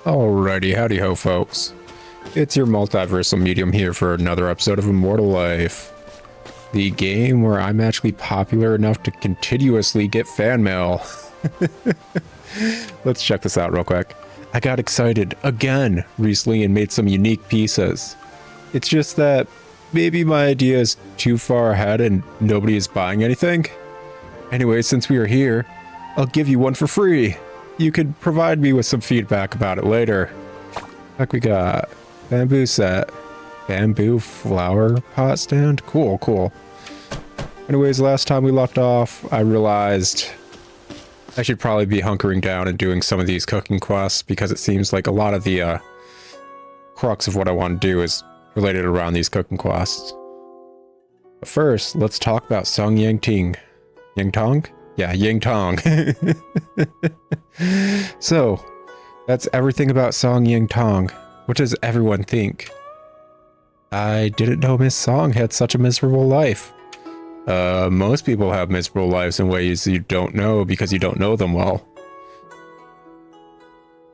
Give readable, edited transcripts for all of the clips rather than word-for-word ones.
Alrighty, howdy ho folks. It's your multiversal medium here for another episode of Immortal Life. The game where I'm actually popular enough to continuously get fan mail. Let's check this out real quick. I got excited again recently and made some unique pieces. It's just that maybe my idea is too far ahead and nobody is buying anything. Anyway, since we are here, I'll give you one for free. You could provide me with some feedback about it later. Like we got bamboo set, bamboo flower pot stand. Cool. Anyways, last time we left off, I realized I should probably be hunkering down and doing some of these cooking quests because it seems like a lot of the crux of what I want to do is related around these cooking quests. But first, let's talk about Song Yantong. Yantong? Yeah, Yantong. So, that's everything about Song Yantong. What does everyone think? I didn't know Miss Song had such a miserable life. Most people have miserable lives in ways you don't know because you don't know them well.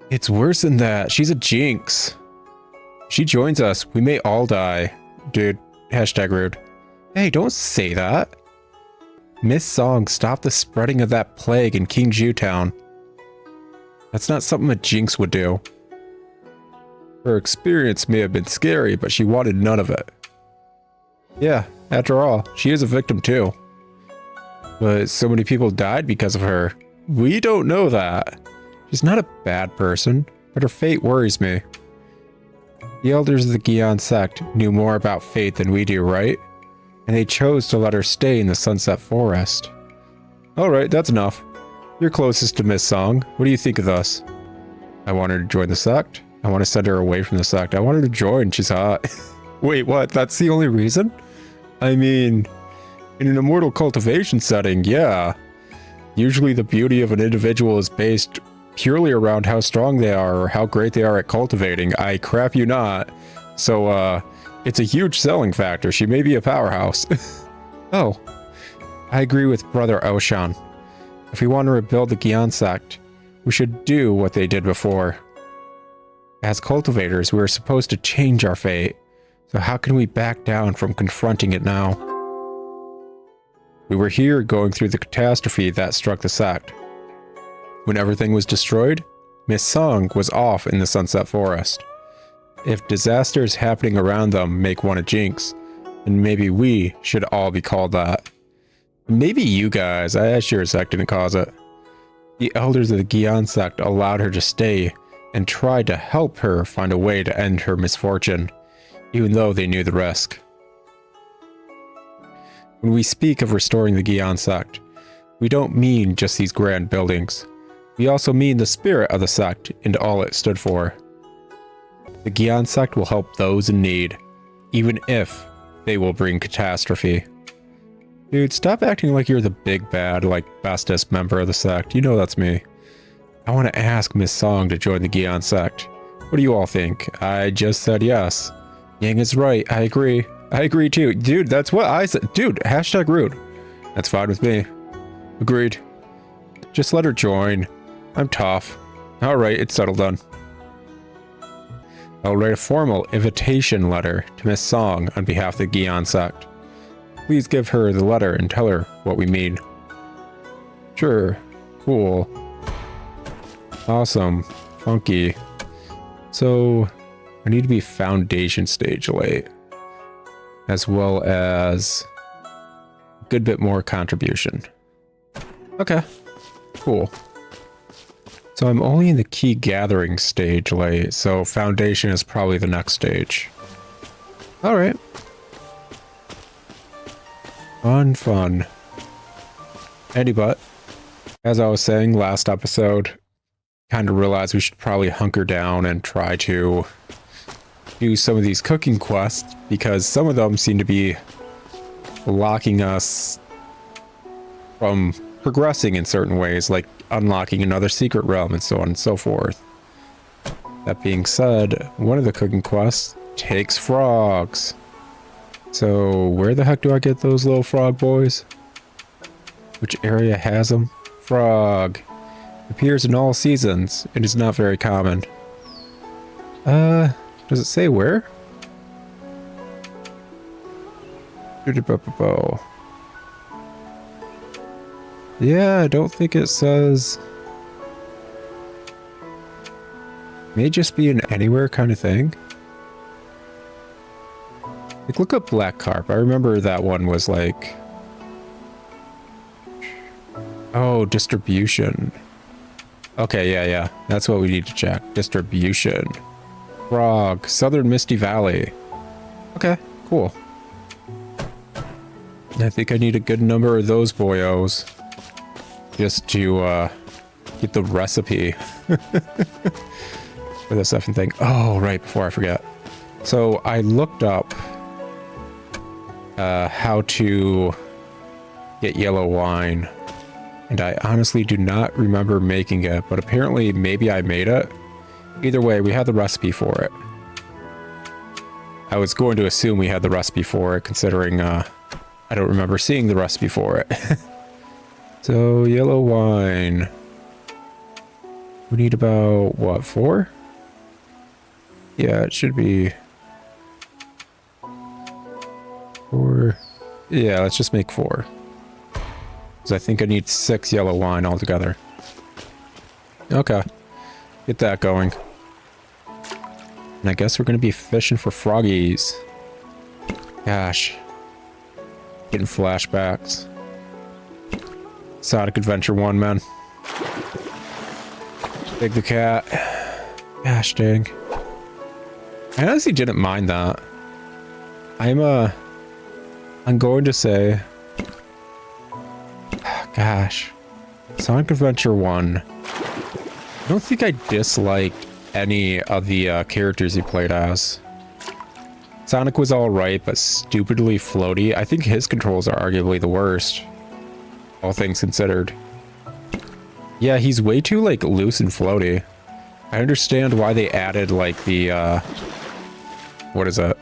It's worse than that. She's a jinx. If she joins us, we may all die. Dude, hashtag rude. Hey, don't say that. Miss Song stopped the spreading of that plague in King Ju Town. That's not something a jinx would do. Her experience may have been scary, but she wanted none of it. Yeah, after all, she is a victim too. But so many people died because of her. We don't know that. She's not a bad person, but her fate worries me. The elders of the Yearn sect knew more about fate than we do, right? And they chose to let her stay in the Sunset Forest. Alright, that's enough. You're closest to Miss Song. What do you think of this? I want her to join the sect. I want to send her away from the sect. I want her to join. She's hot. Wait, what? That's the only reason? I mean, in an immortal cultivation setting, yeah. Usually the beauty of an individual is based purely around how strong they are or how great they are at cultivating. I crap you not. So, it's a huge selling factor. She may be a powerhouse. Oh, I agree with Brother Oshan. If we want to rebuild the Yearn sect, we should do what they did before. As cultivators, we are supposed to change our fate. So how can we back down from confronting it now? We were here going through the catastrophe that struck the sect. When everything was destroyed, Miss Song was off in the Sunset Forest. If disasters happening around them make one a jinx, then maybe we should all be called that. Maybe you guys, I sure as heck didn't cause it. The elders of the Yearn sect allowed her to stay and tried to help her find a way to end her misfortune, even though they knew the risk. When we speak of restoring the Yearn sect, we don't mean just these grand buildings. We also mean the spirit of the sect and all it stood for. The Yearn sect will help those in need, even if they will bring catastrophe. Dude, stop acting like you're the big bad, like bestest member of the sect. You know that's me. I want to ask Miss Song to join the Yearn sect. What do you all think? I just said yes. Yang is right. I agree. I agree too. Dude, that's what I said. Dude, hashtag rude. That's fine with me. Agreed. Just let her join. I'm tough. Alright, it's settled then. I'll write a formal invitation letter to Miss Song on behalf of the Yearn sect. Please give her the letter and tell her what we mean. Sure. Cool. Awesome. Funky. So, I need to be foundation stage late. As well as a good bit more contribution. Okay. Cool. So I'm only in the key gathering stage late, so foundation is probably the next stage. Alright. Fun. But as I was saying last episode, kind of realized we should probably hunker down and try to do some of these cooking quests, because some of them seem to be blocking us from progressing in certain ways, like unlocking another secret realm and so on and so forth. That being said, one of the cooking quests takes frogs. So where the heck do I get those little frog boys? Which area has them? Frog. Appears in all seasons. It is not very common. Does it say where? Yeah, I don't think it says. May just be an anywhere kind of thing. Like, look up black carp. I remember that one was like, oh, distribution. Okay, yeah. That's what we need to check. Distribution. Frog. Southern Misty Valley. Okay, cool. I think I need a good number of those boyos. Just to, get the recipe. For this effing thing. Oh, right, before I forget. So, I looked up, how to get yellow wine. And I honestly do not remember making it, but apparently maybe I made it. Either way, we had the recipe for it. I was going to assume we had the recipe for it, considering I don't remember seeing the recipe for it. So, yellow wine. We need about, what, 4? Yeah, it should be 4. Yeah, let's just make 4. I think I need 6 yellow wine altogether. Okay. Get that going. And I guess we're going to be fishing for froggies. Gosh. Getting flashbacks. Sonic Adventure 1, man. Big the cat. Gosh dang. I honestly didn't mind that. I'm going to say... Gosh. Sonic Adventure 1. I don't think I disliked any of the characters he played as. Sonic was alright, but stupidly floaty. I think his controls are arguably the worst. All things considered. Yeah, he's way too, like, loose and floaty. I understand why they added, like, the, what is it?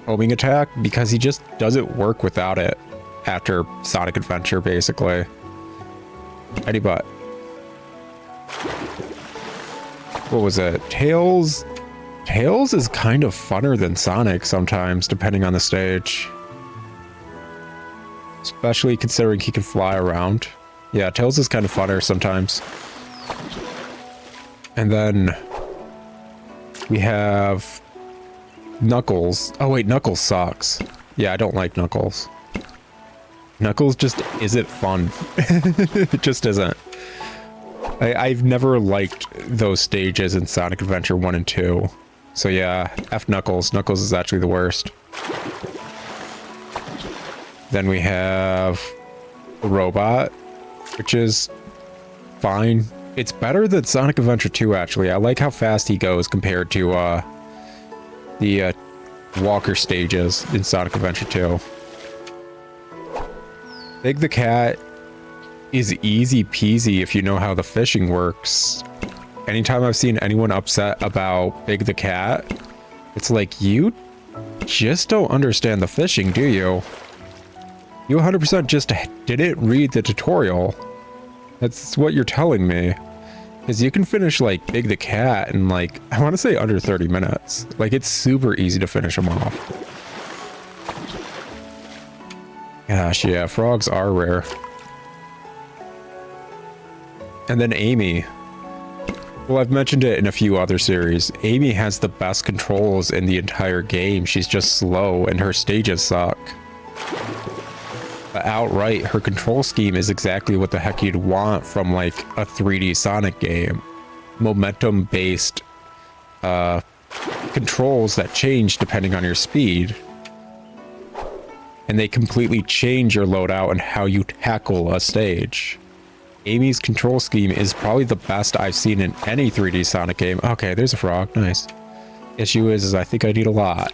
Homing attack? Because he just doesn't work without it. After Sonic Adventure, basically. Righty butt. What was it? Tails? Tails is kind of funner than Sonic sometimes, depending on the stage. Especially considering he can fly around. Yeah, Tails is kind of funner sometimes. And then we have Knuckles. Oh wait, Knuckles sucks. Yeah, I don't like Knuckles. Knuckles just isn't fun. It just isn't. I've never liked those stages in Sonic Adventure 1 and 2. So yeah, F Knuckles. Knuckles is actually the worst. Then we have the robot, which is fine. It's better than Sonic Adventure 2, actually. I like how fast he goes compared to the walker stages in Sonic Adventure 2. Big the Cat is easy peasy if you know how the fishing works. Anytime I've seen anyone upset about Big the Cat, it's like, you just don't understand the fishing, do you? You 100% just didn't read the tutorial. That's what you're telling me. Because you can finish, like, Big the Cat in, like, I want to say under 30 minutes. Like, it's super easy to finish him off. Gosh, yeah, frogs are rare. And then Amy. Well, I've mentioned it in a few other series. Amy has the best controls in the entire game. She's just slow and her stages suck. But outright, her control scheme is exactly what the heck you'd want from, like, a 3D Sonic game. Momentum-based controls that change depending on your speed. And they completely change your loadout and how you tackle a stage. Amy's control scheme is probably the best I've seen in any 3D Sonic game. Okay, there's a frog. Nice. Issue is I think I need a lot.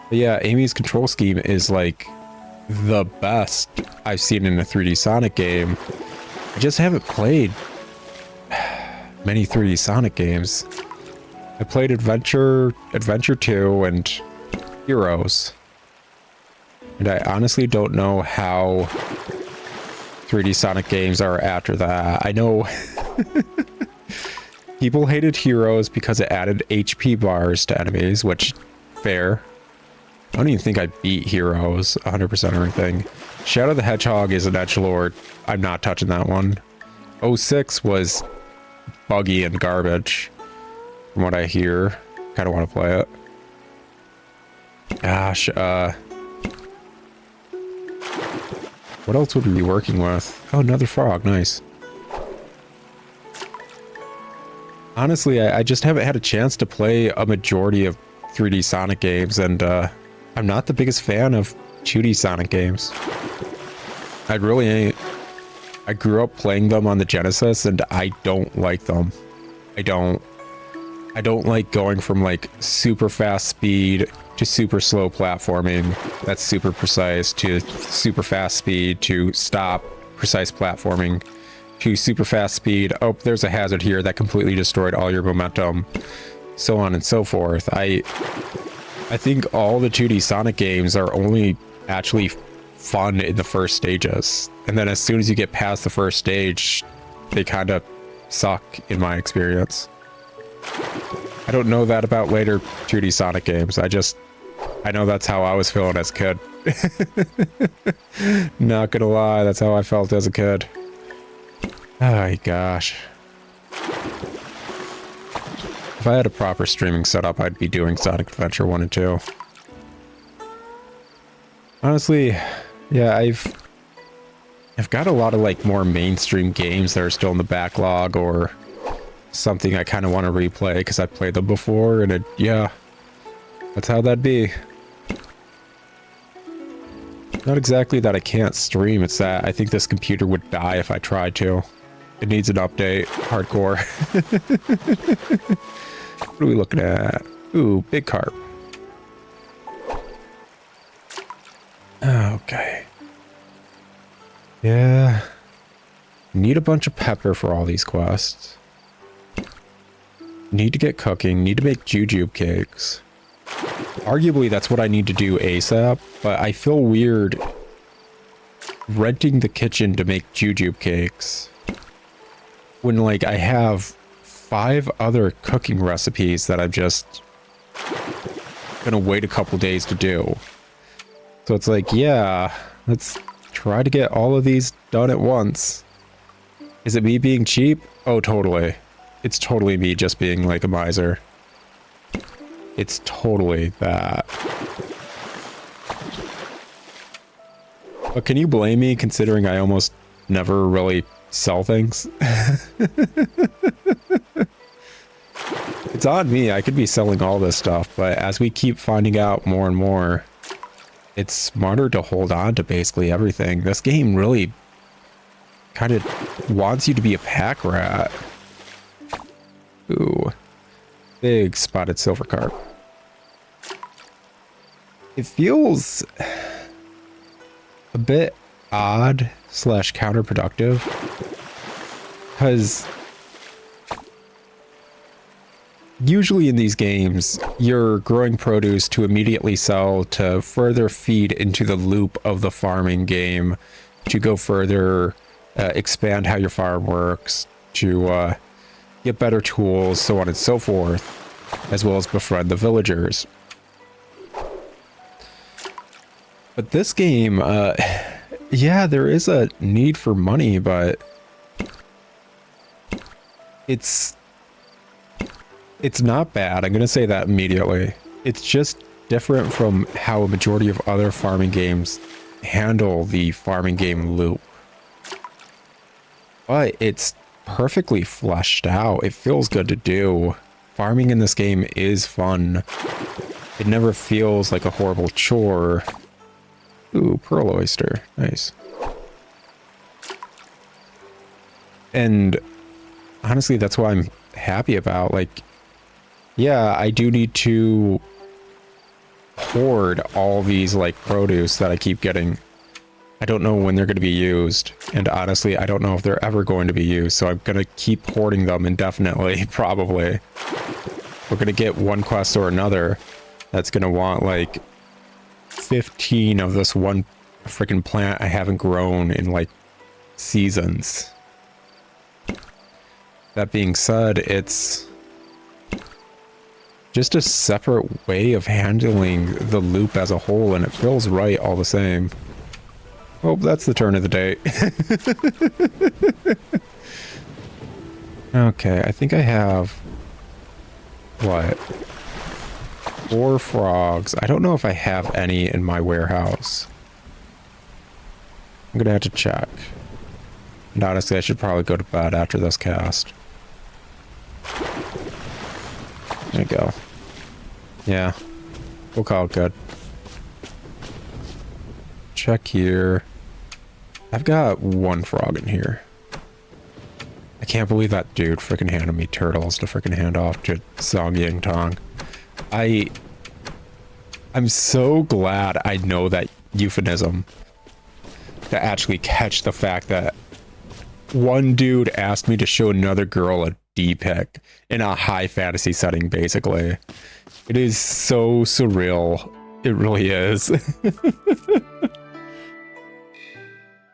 But yeah, Amy's control scheme is like the best I've seen in a 3D Sonic game. I just haven't played many 3D Sonic games. I played Adventure 2, and Heroes. And I honestly don't know how 3D Sonic games are after that. I know People hated Heroes because it added HP bars to enemies, which, fair. I don't even think I beat Heroes 100% or anything. Shadow the Hedgehog is an edgelord. I'm not touching that one. 06 was buggy and garbage, from what I hear. Kind of want to play it. Gosh, what else would we be working with? Oh, another frog. Nice. Honestly, I just haven't had a chance to play a majority of 3D Sonic games, and I'm not the biggest fan of 2D Sonic games. I really ain't. I grew up playing them on the Genesis, and I don't like them. I don't like going from like super fast speed to super slow platforming that's super precise to super fast speed to stop precise platforming to super fast speed. Oh, there's a hazard here that completely destroyed all your momentum, so on and so forth. I think all the 2D Sonic games are only actually fun in the first stages, and then as soon as you get past the first stage, they kind of suck in my experience. I don't know that about later 2D Sonic games. I know that's how I was feeling as a kid. Not gonna lie, that's how I felt as a kid. Oh my gosh. If I had a proper streaming setup, I'd be doing Sonic Adventure 1 and 2. Honestly, yeah, I've got a lot of like more mainstream games that are still in the backlog, or something I kind of want to replay because I played them before, and yeah, that's how that'd be. Not exactly that I can't stream, it's that I think this computer would die if I tried to. It needs an update. Hardcore. What are we looking at? Ooh, big carp. Okay. Yeah. Need a bunch of pepper for all these quests. Need to get cooking. Need to make jujube cakes. Arguably, that's what I need to do ASAP, but I feel weird renting the kitchen to make jujube cakes when, like, I have 5 other cooking recipes that I'm just gonna wait a couple days to do. So it's like, yeah, let's try to get all of these done at once. Is it me being cheap? Oh, totally. It's totally me just being like a miser. It's totally that. But can you blame me considering I almost never really sell things? It's on me. I could be selling all this stuff, but as we keep finding out more and more, it's smarter to hold on to basically everything. This game really kind of wants you to be a pack rat. Ooh. Big spotted silver carp. It feels a bit odd / counterproductive because usually in these games you're growing produce to immediately sell to further feed into the loop of the farming game, to go further expand how your farm works, to get better tools, so on and so forth, as well as befriend the villagers. But this game, yeah, there is a need for money, but it's not bad. I'm going to say that immediately. It's just different from how a majority of other farming games handle the farming game loop. But it's perfectly fleshed out. It feels good to do. Farming in this game is fun. It never feels like a horrible chore. Ooh, pearl oyster. Nice. And honestly, that's what I'm happy about. Like, yeah, I do need to hoard all these, like, produce that I keep getting. I don't know when they're going to be used. And honestly, I don't know if they're ever going to be used. So I'm going to keep hoarding them indefinitely, probably. We're going to get one quest or another that's going to want, like, 15 of this one freaking plant I haven't grown in, like, seasons. That being said, it's just a separate way of handling the loop as a whole, and it feels right all the same. Oh, that's the turn of the day. Okay, I think I have... what? 4 frogs. I don't know if I have any in my warehouse. I'm gonna have to check. And honestly, I should probably go to bed after this cast. There you go. Yeah. We'll call it good. Check here. I've got 1 frog in here. I can't believe that dude freaking handed me turtles to freaking hand off to Song Yantong. I'm so glad I know that euphemism to actually catch the fact that one dude asked me to show another girl a D-pic in a high fantasy setting, basically. It is so surreal. It really is.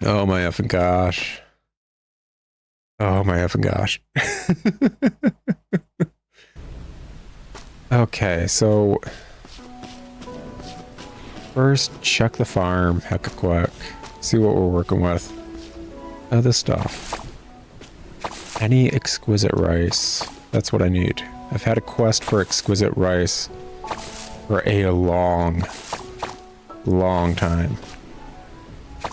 Oh my effing gosh. Oh my effing gosh. Okay, so first check the farm hecka quick. See what we're working with. Other stuff. Any exquisite rice. That's what I need. I've had a quest for exquisite rice for a long time. I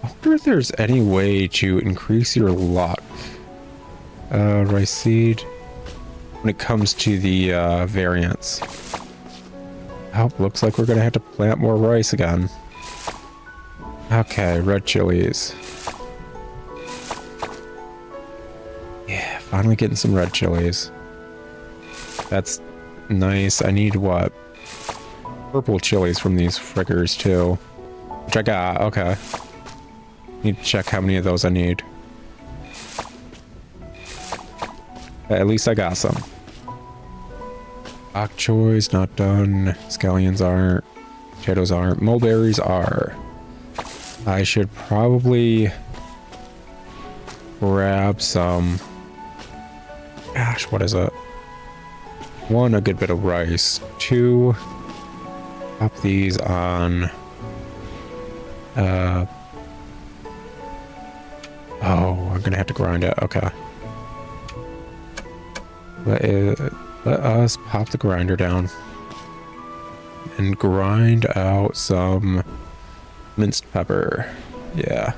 wonder if there's any way to increase your luck. Rice seed. When it comes to the variants. Oh, looks like we're gonna have to plant more rice again. Okay, red chilies. Yeah, finally getting some red chilies. That's nice. I need what? Purple chilies from these friggers too. Which I got, okay. Need to check how many of those I need. At least I got some. Bok choys not done. Scallions aren't. Potatoes aren't. Mulberries are. I should probably grab some. Gosh, what is it? 1, a good bit of rice. 2, pop these on. Oh, I'm gonna have to grind it. Okay. Let us pop the grinder down and grind out some minced pepper. Yeah.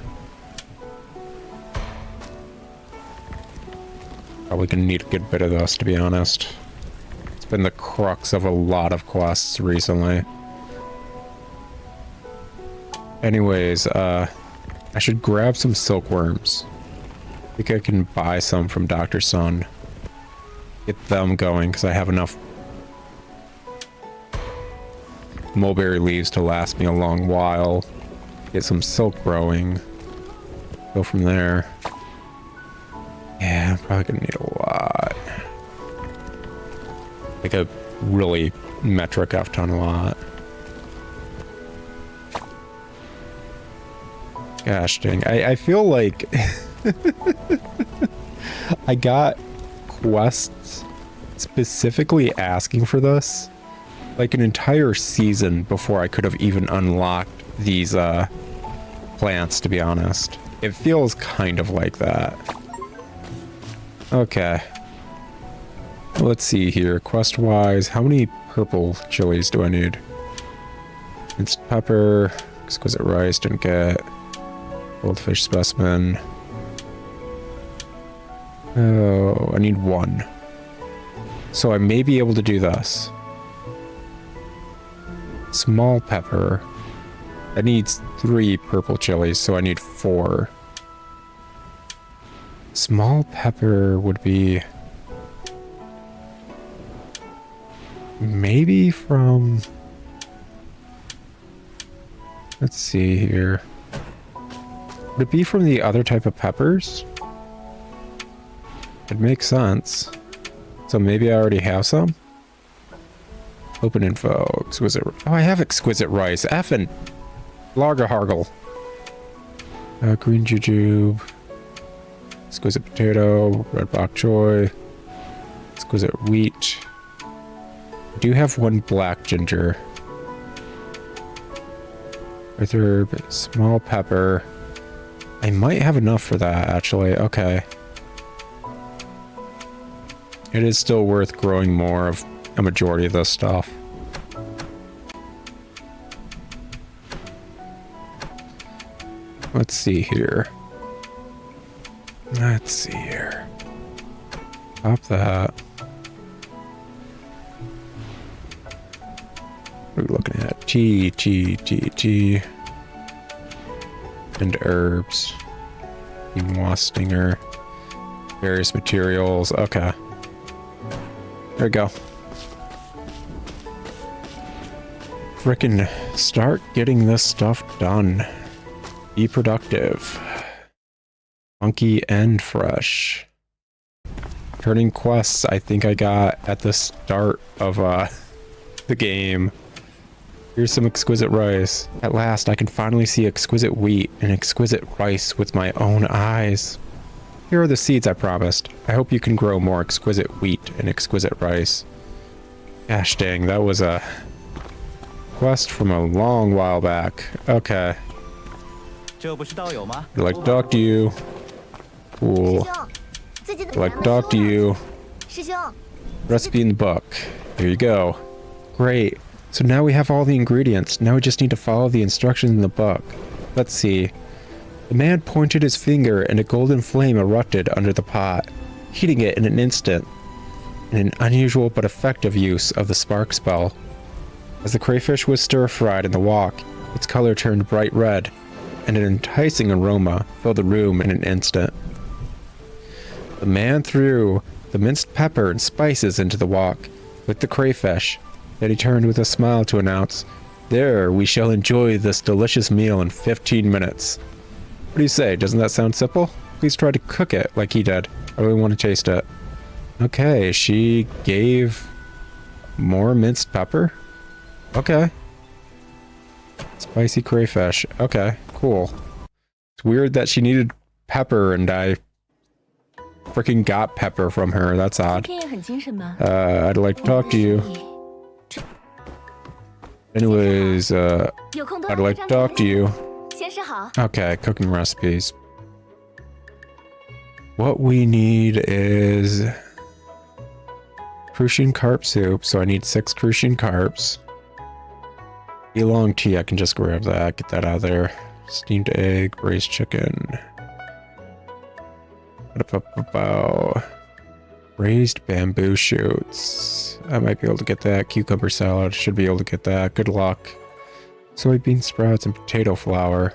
Probably gonna need a good bit of this, to be honest. It's been the crux of a lot of quests recently. Anyways, I should grab some silkworms. I think I can buy some from Dr. Sun. Get them going, because I have enough mulberry leaves to last me a long while. Get some silk growing. Go from there. Yeah, I'm probably gonna need a lot. Like a really metric F-ton lot. Gosh dang, I feel like I got quests specifically asking for this like an entire season before I could have even unlocked these plants, to be honest. It feels kind of like that. Okay. Let's see here. Quest wise, how many purple chilies do I need? Minced pepper, exquisite rice, didn't get. Goldfish specimen. Oh, I need 1. So I may be able to do this. Small pepper. That needs 3 purple chilies, so I need 4. Small pepper would be... maybe from... let's see here. Would it be from the other type of peppers? It makes sense. So maybe I already have some? Open info. Exquisite. Oh, I have exquisite rice. Effin' Larga Hargle. Green jujube. exquisite potato, red bok choy, exquisite wheat. I do have one black ginger. Earth herb, small pepper. I might have enough for that, actually. Okay. It is still worth growing more of a majority of this stuff. Let's see here. Let's see here. Pop that. What are we looking at? Tea. And herbs. Quinoa stinger. Various materials. Okay. There we go. Frickin' start getting this stuff done. Be productive. Funky and fresh. Turning quests I think I got at the start of the game. Here's some exquisite rice. At last, I can finally see exquisite wheat and exquisite rice with my own eyes. Here are the seeds I promised. I hope you can grow more exquisite wheat and exquisite rice. Gosh dang, that was a quest from a long while back. Okay. I'd like to talk to you. Cool. I'd like to talk to you. Recipe in the book. Here you go. Great. So now we have all the ingredients. Now we just need to follow the instructions in the book. Let's see. The man pointed his finger and a golden flame erupted under the pot, heating it in an instant. In an unusual but effective use of the spark spell. As the crayfish was stir-fried in the wok, its color turned bright red, and an enticing aroma filled the room in an instant. The man threw the minced pepper and spices into the wok with the crayfish. Then he turned with a smile to announce, "There, we shall enjoy this delicious meal in 15 minutes. What do you say? Doesn't that sound simple? Please try to cook it like he did. I really want to taste it." Okay, she gave more minced pepper? Okay. Spicy crayfish. Okay, cool. It's weird that she needed pepper and I freaking got pepper from her. That's odd. I'd like to talk to you. Anyways, I'd like to talk to you. Okay, cooking recipes. What we need is crucian carp soup, so I need 6 crucian carps. Oolong tea, I can just grab that, get that out of there. Steamed egg, braised chicken. Raised bamboo shoots. I might be able to get that. Cucumber salad, should be able to get that. Good luck. Soybean sprouts and potato flour.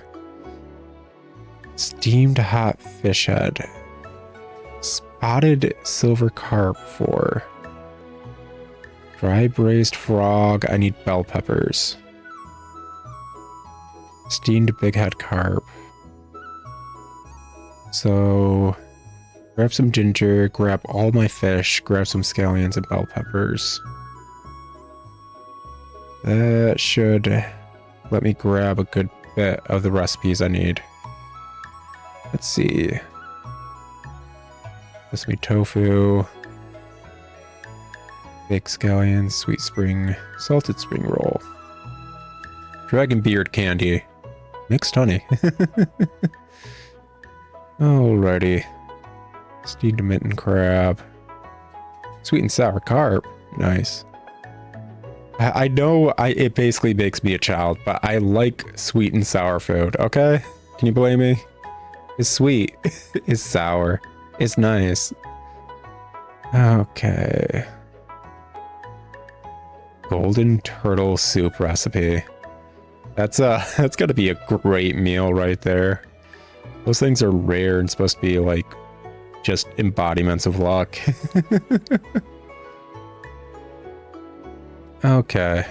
Steamed hot fish head. Spotted silver carp 4. Dry braised frog. I need bell peppers. Steamed big head carp. So grab some ginger, grab all my fish, grab some scallions and bell peppers. That should let me grab a good bit of the recipes I need. Let's see. Sesame tofu. Baked scallions, sweet spring, salted spring roll. Dragon beard candy. Mixed honey. Alrighty. Steamed mitten crab. Sweet and sour carp. Nice. I know it basically makes me a child, but I like sweet and sour food, okay? Can you blame me? It's sweet. It's sour. It's nice. Okay. Golden turtle soup recipe. That's gotta be a great meal right there. Those things are rare and supposed to be like just embodiments of luck. Okay.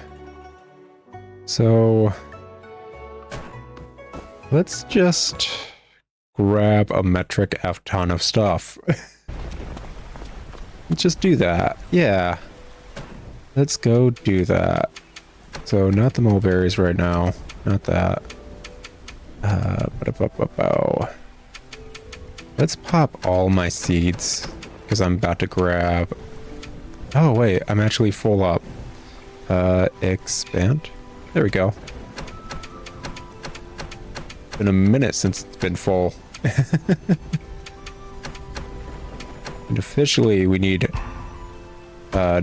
So let's just grab a metric F ton of stuff. Let's just do that. Yeah. Let's go do that. So not the mulberries right now. Not that. Let's pop all my seeds because I'm about to grab... Oh, wait, I'm actually full up. Expand. There we go. Been a minute since it's been full. And officially, we need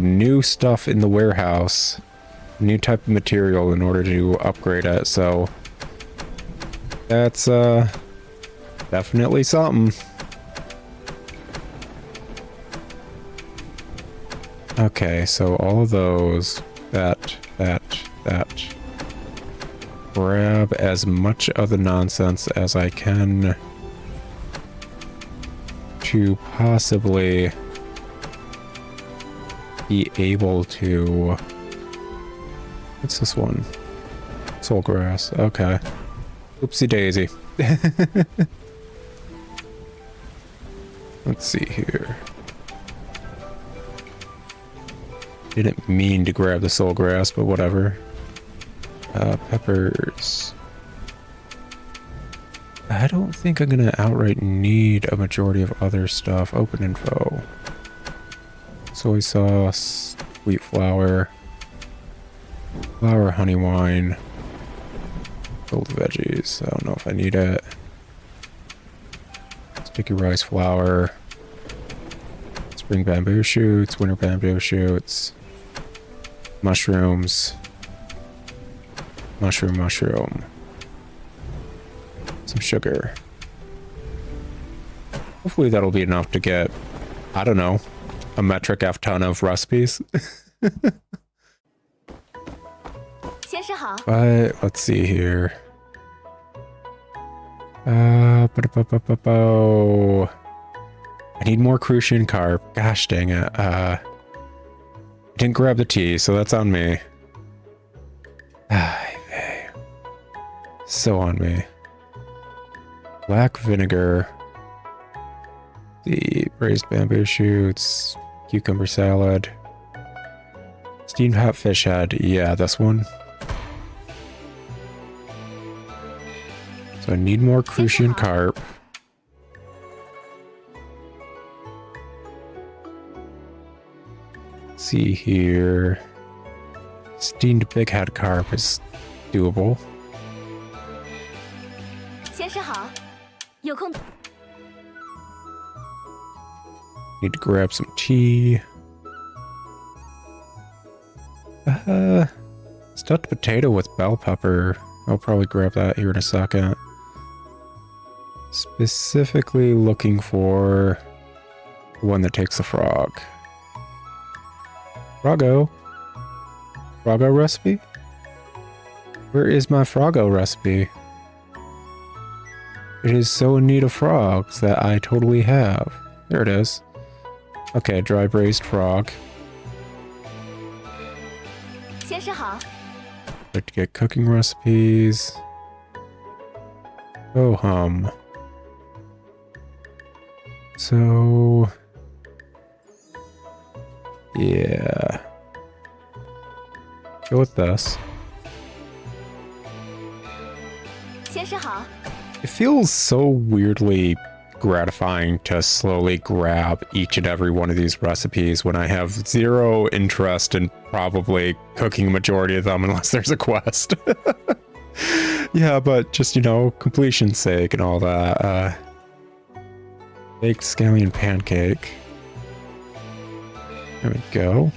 new stuff in the warehouse. New type of material in order to upgrade it, so... That's, definitely something. Okay, so all of those, that. Grab as much of the nonsense as I can to possibly be able to... What's this one? Soul grass, okay. Oopsie daisy. Let's see here. Didn't mean to grab the soul grass, but whatever. Peppers. I don't think I'm gonna outright need a majority of other stuff. Open info. Soy sauce, wheat flour, honey wine, filled veggies. I don't know if I need it. Sticky rice flour, spring bamboo shoots, winter bamboo shoots, mushrooms, mushroom, some sugar. Hopefully that'll be enough to get, I don't know, a metric F ton of recipes. But let's see here. I need more crucian carp. Gosh dang it. I didn't grab the tea, so that's on me. So on me. Black vinegar. The braised bamboo shoots. Cucumber salad. Steamed hot fish head. Yeah, this one. So I need more crucian carp. Let's see here. Steamed big head carp is doable. Need to grab some tea. Stuffed potato with bell pepper. I'll probably grab that here in a second. Specifically looking for the one that takes the frog. Froggo. Froggo recipe? Where is my Froggo recipe? It is so in need of frogs that I totally have. There it is. Okay, dry braised frog. Like to get cooking recipes. Oh hum. So yeah. Go with this. It feels so weirdly gratifying to slowly grab each and every one of these recipes when I have zero interest in probably cooking a majority of them unless there's a quest. Yeah, but just, you know, completion's sake and all that. Baked scallion pancake. There we go.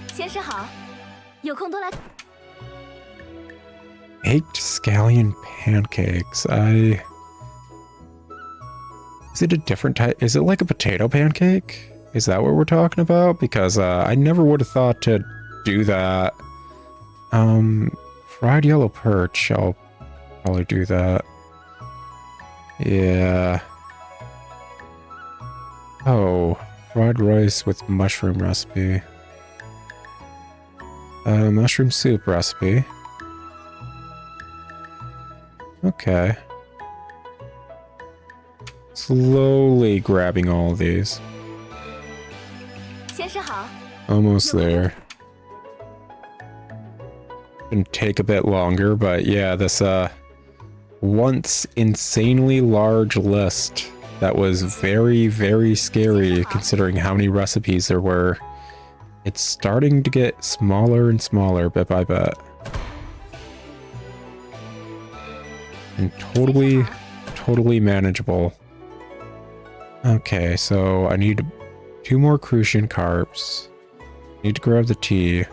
Baked scallion pancakes. Is it a different type? Is it like a potato pancake? Is that what we're talking about? Because I never would have thought to do that. Fried yellow perch. I'll probably do that. Yeah. Oh, fried rice with mushroom recipe. Mushroom soup recipe. Okay. Slowly grabbing all of these. Almost there. Gonna take a bit longer, but yeah, this once insanely large list That was very, very scary considering how many recipes there were. It's starting to get smaller and smaller bit by bit. And totally manageable. Okay, so I need 2 more crucian carps. Need to grab the tea.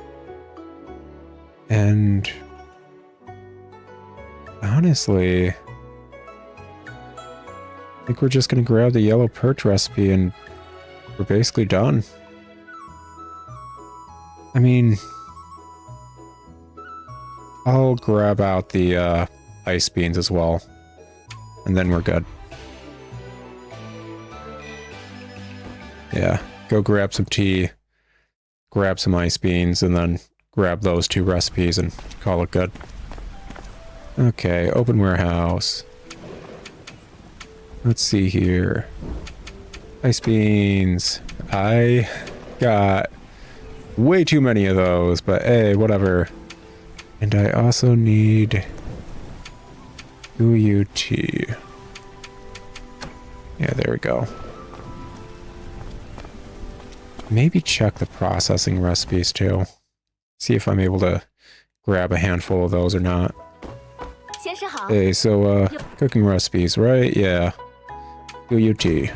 And honestly, I think we're just gonna grab the yellow perch recipe and we're basically done. I mean, I'll grab out the ice beans as well, and then we're good. Yeah, go grab some tea, grab some ice beans, and then grab those 2 recipes and call it good. Okay, open warehouse. Let's see here. Ice beans. I got way too many of those, but hey, whatever. And I also need UUT. Yeah, there we go. Maybe check the processing recipes too. See if I'm able to grab a handful of those or not. Hey, so cooking recipes, right? Yeah. UUT.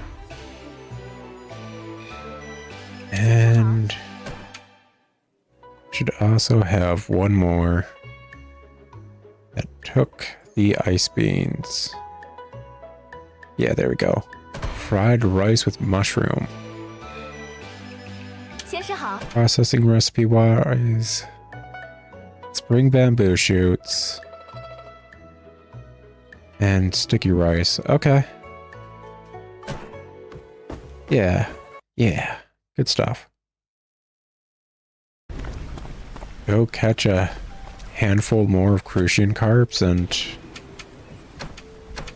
And should also have one more that took the ice beans. Yeah, there we go. Fried rice with mushroom. Processing recipe wise. Spring bamboo shoots. And sticky rice. Okay. Yeah. Yeah. Good stuff. Go catch a handful more of crucian carps and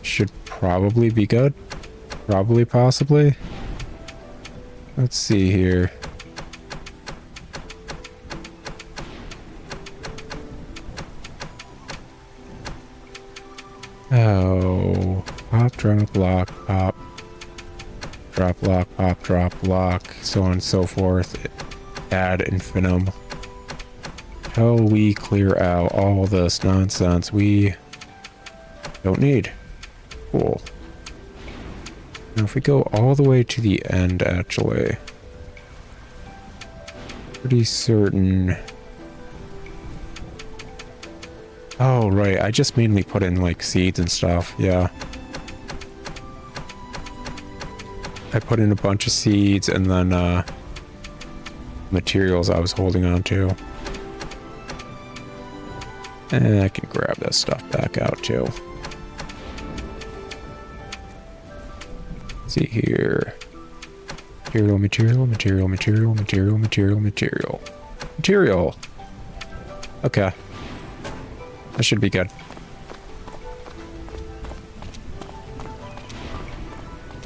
should probably be good. Probably, possibly. Let's see here. Oh, pop, drop, lock, pop, drop, lock, pop, drop, lock, so on and so forth, ad infinitum. Till we clear out all this nonsense we don't need. Cool. Now if we go all the way to the end, actually, pretty certain. Oh, right. I just mainly put in, like, seeds and stuff. Yeah. I put in a bunch of seeds and then, materials I was holding on to. And I can grab this stuff back out, too. Let's see here. Material, material, material, material, material, material, material. Material! Okay. That should be good.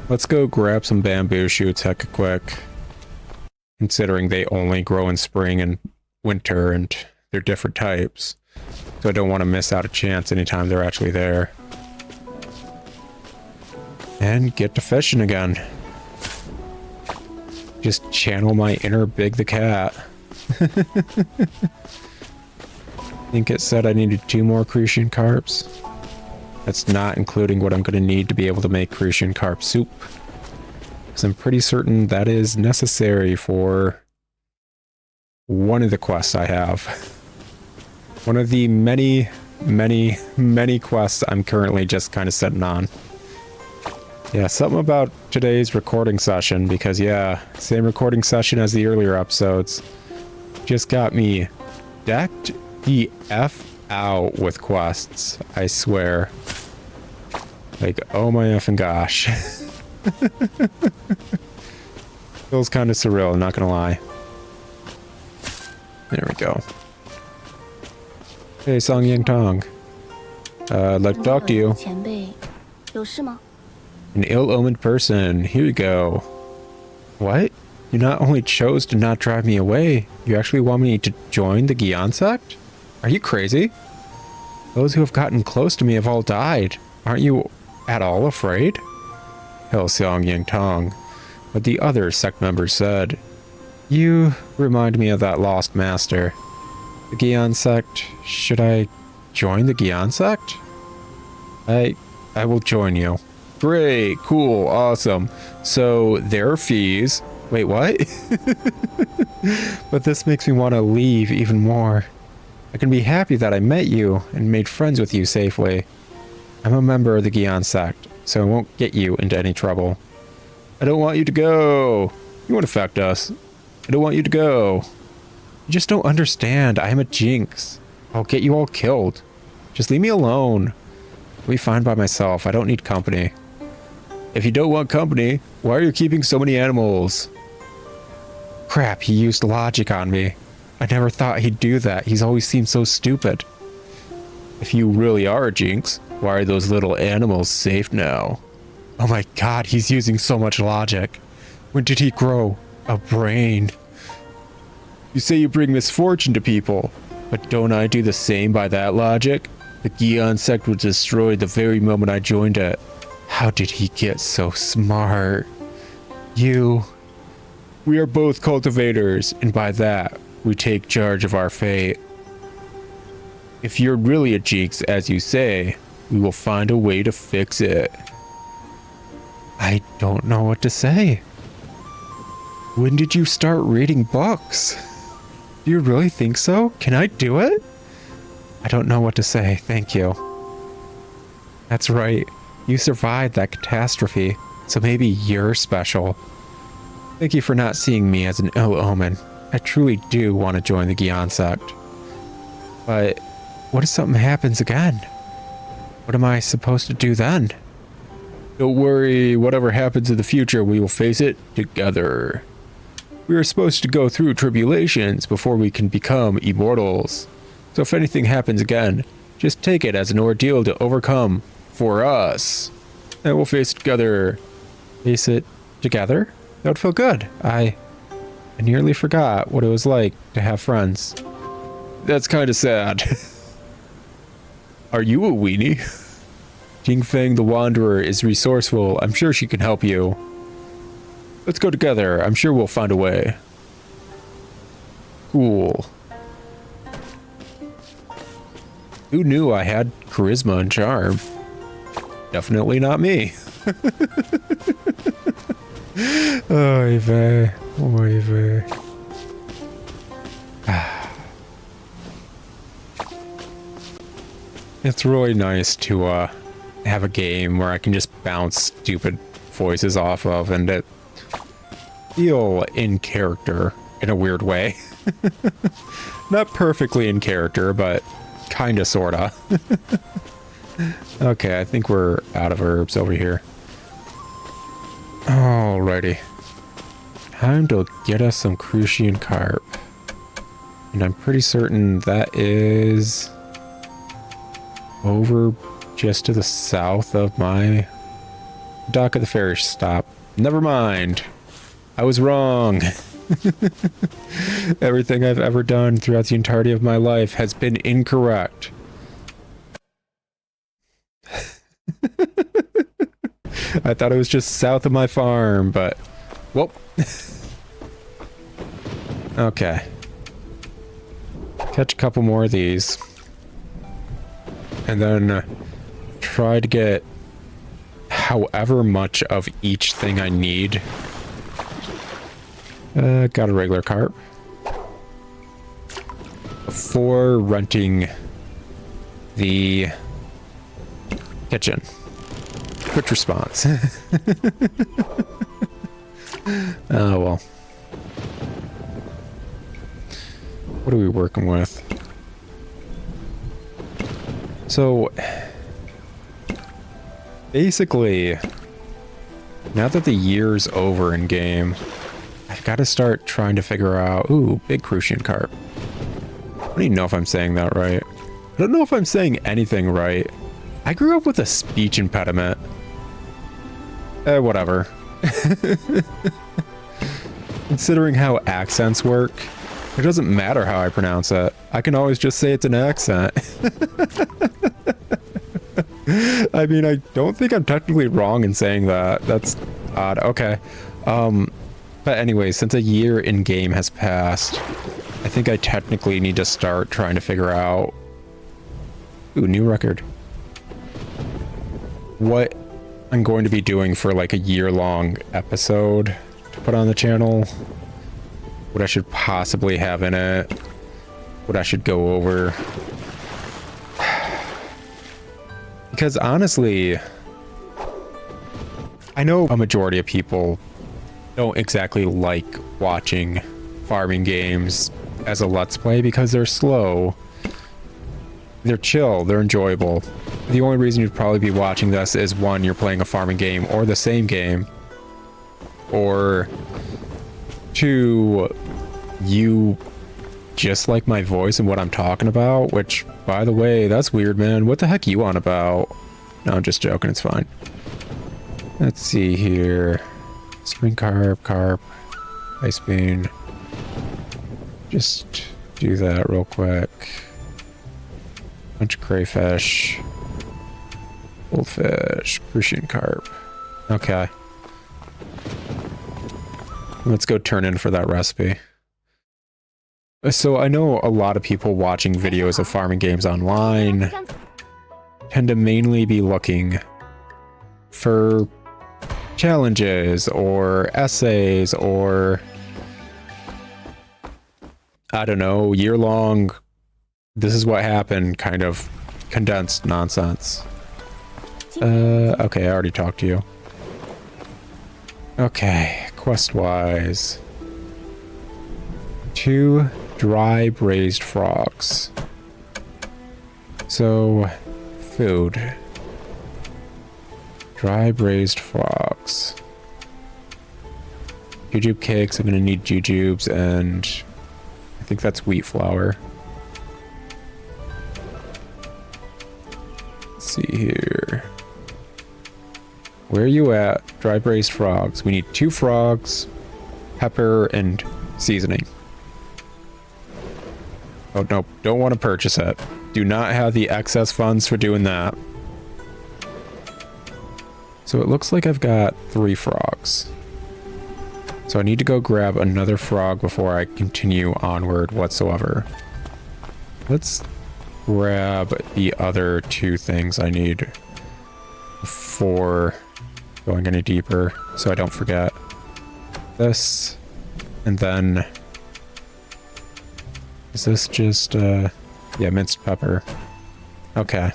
Let's go grab some bamboo shoots hecka quick. Considering they only grow in spring and winter and they're different types. So I don't want to miss out a chance anytime they're actually there. And get to fishing again. Just channel my inner Big the Cat. I think it said I needed 2 more crucian carps. That's not including what I'm going to need to be able to make crucian carp soup. Because I'm pretty certain that is necessary for one of the quests I have. One of the many quests I'm currently just kind of sitting on. Yeah, something about today's recording session, because yeah, same recording session as the earlier episodes. Just got me decked the F out with quests, I swear. Like, oh my effing gosh. Feels kind of surreal, I'm not gonna lie. There we go. Hey, Song Yantong. I'd like to talk to you. An ill-omened person. Here we go. What? You not only chose to not drive me away, you actually want me to join the Yearn sect? Are you crazy? Those who have gotten close to me have all died. Aren't you at all afraid? tell Song Yantong what the other sect members said. You remind me of that lost master. The Yearn sect. Should I join the Yearn sect? I will join you. Great, cool, awesome. So their fees. Wait, what? But this makes me want to leave even more. I can be happy that I met you and made friends with you safely. I'm a member of the Yearn sect, so I won't get you into any trouble. I don't want you to go. You won't affect us. I don't want you to go. You just don't understand. I am a jinx. I'll get you all killed. Just leave me alone. I'll be fine by myself. I don't need company. If you don't want company, why are you keeping so many animals? Crap, he used logic on me. I never thought he'd do that. He's always seemed so stupid. If you really are a jinx, why are those little animals safe now? Oh my god, he's using so much logic. When did he grow a brain? You say you bring misfortune to people, but don't I do the same by that logic? The Yearn sect was destroyed the very moment I joined it. How did he get so smart? We are both cultivators, and by that, we take charge of our fate. If you're really a jinx, as you say, we will find a way to fix it. I don't know what to say. When did you start reading books? Do you really think so? Can I do it? I don't know what to say, thank you. That's right, you survived that catastrophe, so maybe you're special. Thank you for not seeing me as an ill omen. I truly do want to join the Yearn sect. But what if something happens again? What am I supposed to do then? Don't worry, whatever happens in the future, we will face it together. We are supposed to go through tribulations before we can become immortals. So if anything happens again, just take it as an ordeal to overcome for us. And we'll face it together. Face it together? That would feel good. I nearly forgot what it was like to have friends. That's kind of sad. Are you a weenie? Jingfeng the Wanderer is resourceful. I'm sure she can help you. Let's go together. I'm sure we'll find a way. Cool. Who knew I had charisma and charm? Definitely not me. Oy vey. Oy vey. It's really nice to have a game where I can just bounce stupid voices off of and it feel in character in a weird way. Not perfectly in character, but kinda sorta. Okay, I think we're out of herbs over here. Alrighty. Time to get us some crucian carp. And I'm pretty certain that is over just to the south of my dock at the ferry stop. Never mind. I was wrong. Everything I've ever done throughout the entirety of my life has been incorrect. I thought it was just south of my farm, but well. Okay. Catch a couple more of these. And then try to get however much of each thing I need. Got a regular carp. Before renting the kitchen. Quick response. Oh well. What are we working with? So basically, now that the year's over in game, I've got to start trying to figure out, ooh, big crucian carp. I don't even know if I'm saying that right. I don't know if I'm saying anything right. I grew up with a speech impediment. Whatever. Considering how accents work, it doesn't matter how I pronounce it. I can always just say it's an accent. I mean, I don't think I'm technically wrong in saying that. That's odd. Okay. But anyway, since a year in game has passed, I think I technically need to start trying to figure out... Ooh, new record. What I'm going to be doing for like a year-long episode to put on the channel. What I should possibly have in it. What I should go over. Because honestly, I know a majority of people don't exactly like watching farming games as a Let's Play because they're slow. They're chill, they're enjoyable. The only reason you'd probably be watching this is one, you're playing a farming game or the same game. Or two, you just like my voice and what I'm talking about, which, by the way, that's weird, man. What the heck you on about? No, I'm just joking, it's fine. Let's see here. Spring carp, ice bean. Just do that real quick. Bunch of crayfish. Goldfish, crucian carp. Okay. Let's go turn in for that recipe. So I know a lot of people watching videos of farming games online tend to mainly be looking for challenges or essays or, I don't know, year-long, this is what happened kind of condensed nonsense. Okay, I already talked to you. Okay, quest-wise. 2 dry braised frogs. So, food. Dry braised frogs. Jujube cakes, I'm gonna need jujubes, and I think that's wheat flour. Let's see here. Where are you at? Dry braised frogs. We need 2 frogs, pepper, and seasoning. Oh, no, don't want to purchase it. Do not have the excess funds for doing that. So it looks like I've got 3 frogs. So I need to go grab another frog before I continue onward whatsoever. Let's grab the other 2 things I need before going any deeper, so I don't forget. This, and then... Is this just, yeah, minced pepper. Okay.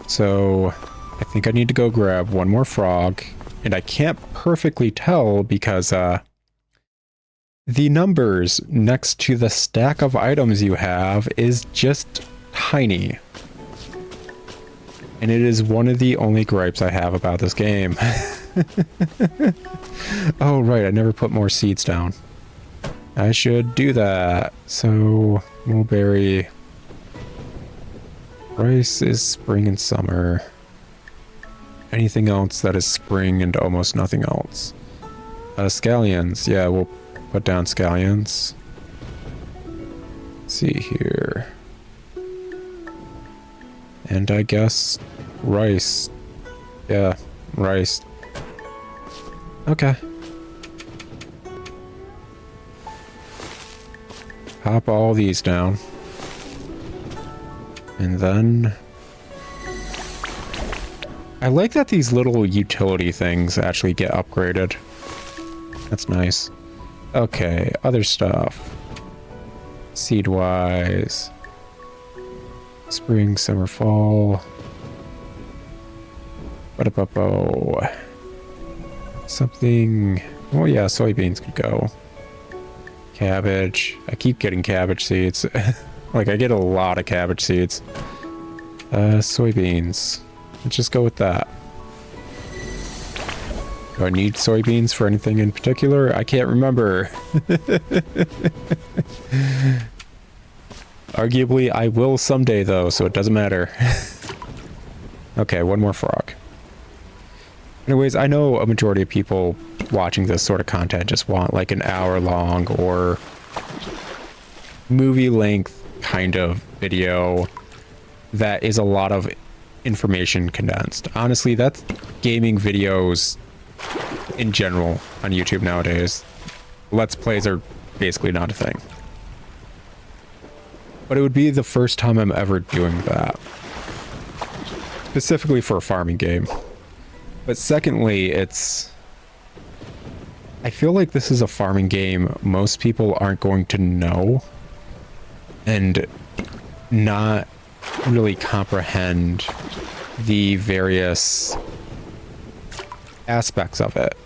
So, I think I need to go grab one more frog, and I can't perfectly tell because, the numbers next to the stack of items you have is just tiny. And it is one of the only gripes I have about this game. Oh, right, I never put more seeds down. I should do that. So, mulberry. Rice is spring and summer. Anything else that is spring and almost nothing else. Scallions. Yeah, we'll put down scallions. Let's see here. And I guess rice. Yeah, rice. Okay. Pop all these down. And then... I like that these little utility things actually get upgraded. That's nice. Okay, other stuff. Seed-wise. Spring, summer, fall. Ba-da-ba-bo. Something... Oh yeah, soybeans could go. Cabbage. I keep getting cabbage seeds. Like, I get a lot of cabbage seeds. Soybeans. Let's just go with that. Do I need soybeans for anything in particular? I can't remember. Arguably, I will someday, though, so it doesn't matter. Okay, one more frog. Anyways, I know a majority of people watching this sort of content just want, like, an hour-long or movie-length kind of video that is a lot of information condensed. Honestly, that's gaming videos in general on YouTube nowadays. Let's plays are basically not a thing. But it would be the first time I'm ever doing that. Specifically for a farming game. But secondly, I feel like this is a farming game most people aren't going to know and not really comprehend the various aspects of it.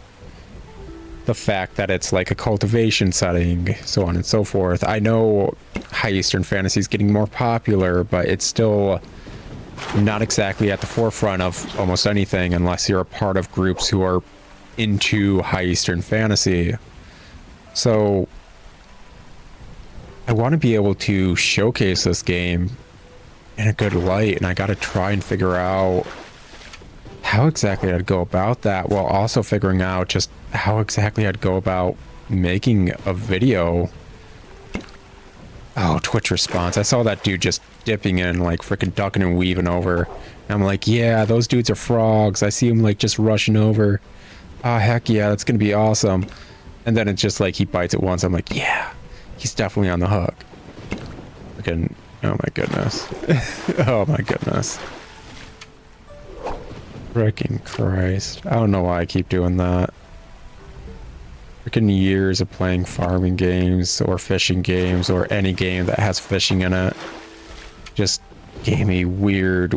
The fact that it's like a cultivation setting, so on and so forth. I know High Eastern Fantasy is getting more popular, but it's still not exactly at the forefront of almost anything unless you're a part of groups who are into High Eastern Fantasy. So I want to be able to showcase this game in a good light, and I got to try and figure out how exactly I'd go about that, while also figuring out just how exactly I'd go about making a video. Oh, Twitch response. I saw that dude just dipping in, like freaking ducking and weaving over. And I'm like, yeah, those dudes are frogs. I see him like just rushing over. Oh, heck yeah, that's gonna be awesome. And then it's just like he bites it once. I'm like, yeah, he's definitely on the hook. Freaking, oh my goodness. Oh my goodness. Freaking Christ. I don't know why I keep doing that. Freaking years of playing farming games or fishing games or any game that has fishing in it just gave me weird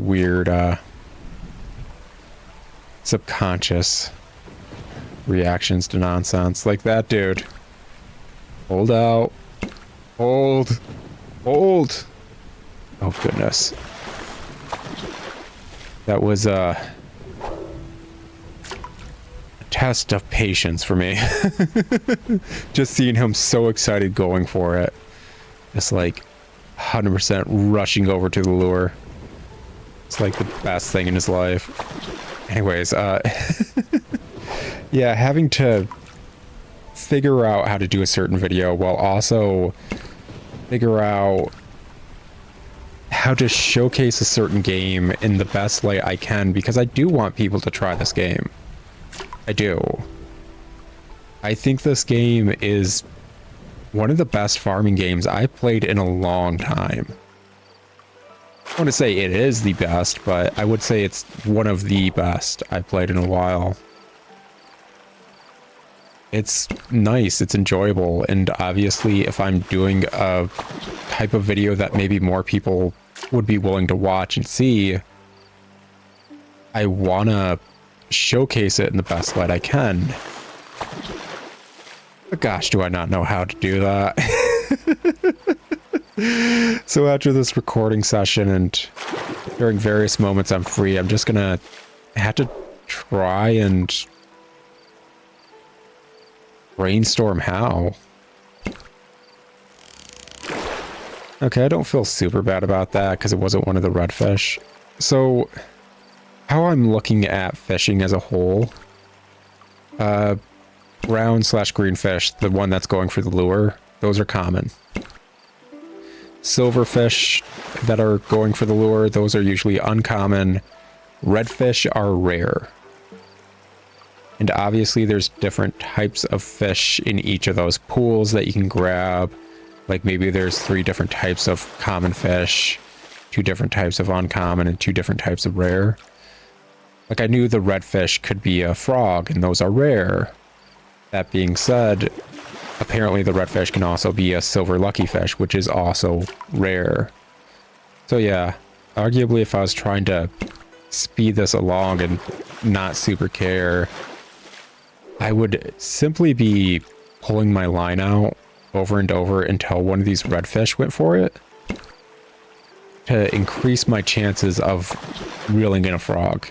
subconscious reactions to nonsense. Like that dude. Hold out. Hold. Hold. Oh goodness. That was a test of patience for me. Just seeing him so excited going for it. Just like 100% rushing over to the lure. It's like the best thing in his life. Anyways, yeah, having to figure out how to do a certain video while also figure out how to showcase a certain game in the best light I can, because I do want people to try this game. I do. I think this game is one of the best farming games I've played in a long time. I want to say it is the best, but I would say it's one of the best I've played in a while. It's nice, it's enjoyable, and obviously if I'm doing a type of video that maybe more people would be willing to watch and see, I want to showcase it in the best light I can. But gosh, do I not know how to do that. So after this recording session and during various moments I'm free, I'm just gonna have to try and brainstorm how. Okay, I don't feel super bad about that because it wasn't one of the redfish. So how I'm looking at fishing as a whole, brown/green fish, the one that's going for the lure, those are common. Silverfish that are going for the lure, those are usually uncommon. Redfish are rare. And obviously there's different types of fish in each of those pools that you can grab. Like maybe there's 3 different types of common fish, 2 different types of uncommon, and 2 different types of rare. Like I knew the redfish could be a frog, and those are rare. That being said, apparently the redfish can also be a silver lucky fish, which is also rare. So yeah, arguably if I was trying to speed this along and not super care, I would simply be pulling my line out over and over until one of these redfish went for it, to increase my chances of reeling in a frog.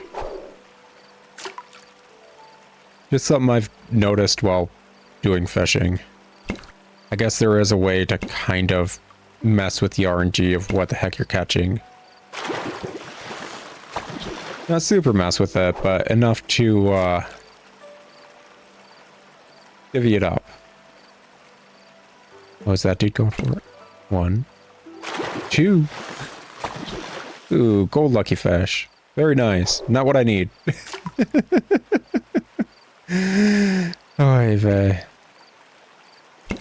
Just something I've noticed while doing fishing. I guess there is a way to kind of mess with the RNG of what the heck you're catching. Not super mess with it, but enough to divvy it up. Oh, is that dude going for it? 1, 2. Ooh, gold lucky fish. Very nice. Not what I need. Oy vey.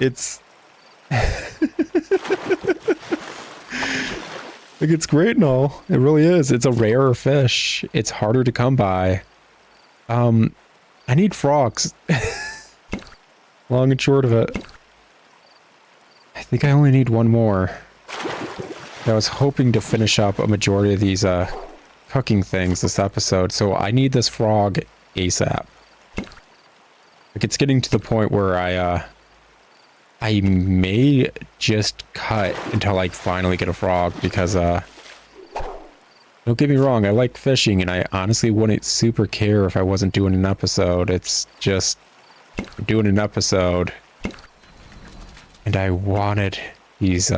It's... like, it's great and all. It really is. It's a rarer fish. It's harder to come by. I need frogs. Long and short of it. I think I only need one more. I was hoping to finish up a majority of these cooking things this episode, so I need this frog ASAP. Like, it's getting to the point where I may just cut until I finally get a frog, because don't get me wrong, I like fishing, and I honestly wouldn't super care if I wasn't doing an episode. It's just doing an episode, and I wanted these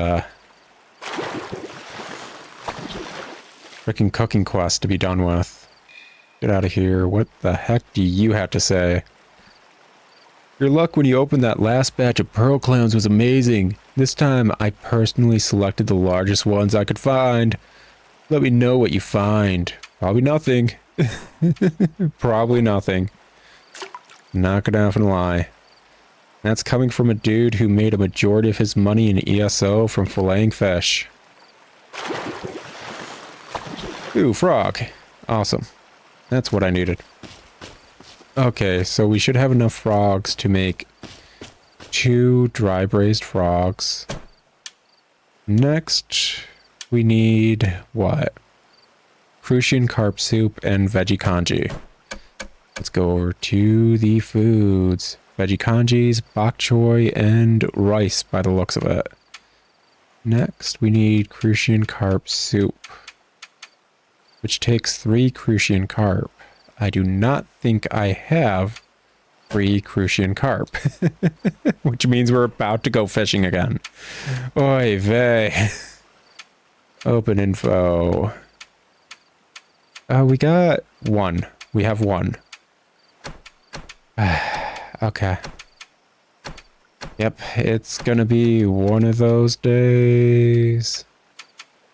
freaking cooking quests to be done with. Get out of here. What the heck do you have to say? Your luck when you opened that last batch of pearl clams was amazing. This time I personally selected the largest ones I could find. Let me know what you find. Probably nothing. Probably nothing. Not gonna have to lie. That's coming from a dude who made a majority of his money in ESO from filleting fish. Ooh, frog. Awesome. That's what I needed. Okay, so we should have enough frogs to make 2 dry braised frogs. Next, we need what? Crucian carp soup and veggie congee. Let's go over to the foods. Veggie congees, bok choy, and rice by the looks of it. Next, we need Crucian carp soup, which takes 3 Crucian carp. I do not think I have 3 Crucian carp, which means we're about to go fishing again. Oy vey. Open info. We got 1. We have 1. Okay. Yep, it's gonna be one of those days.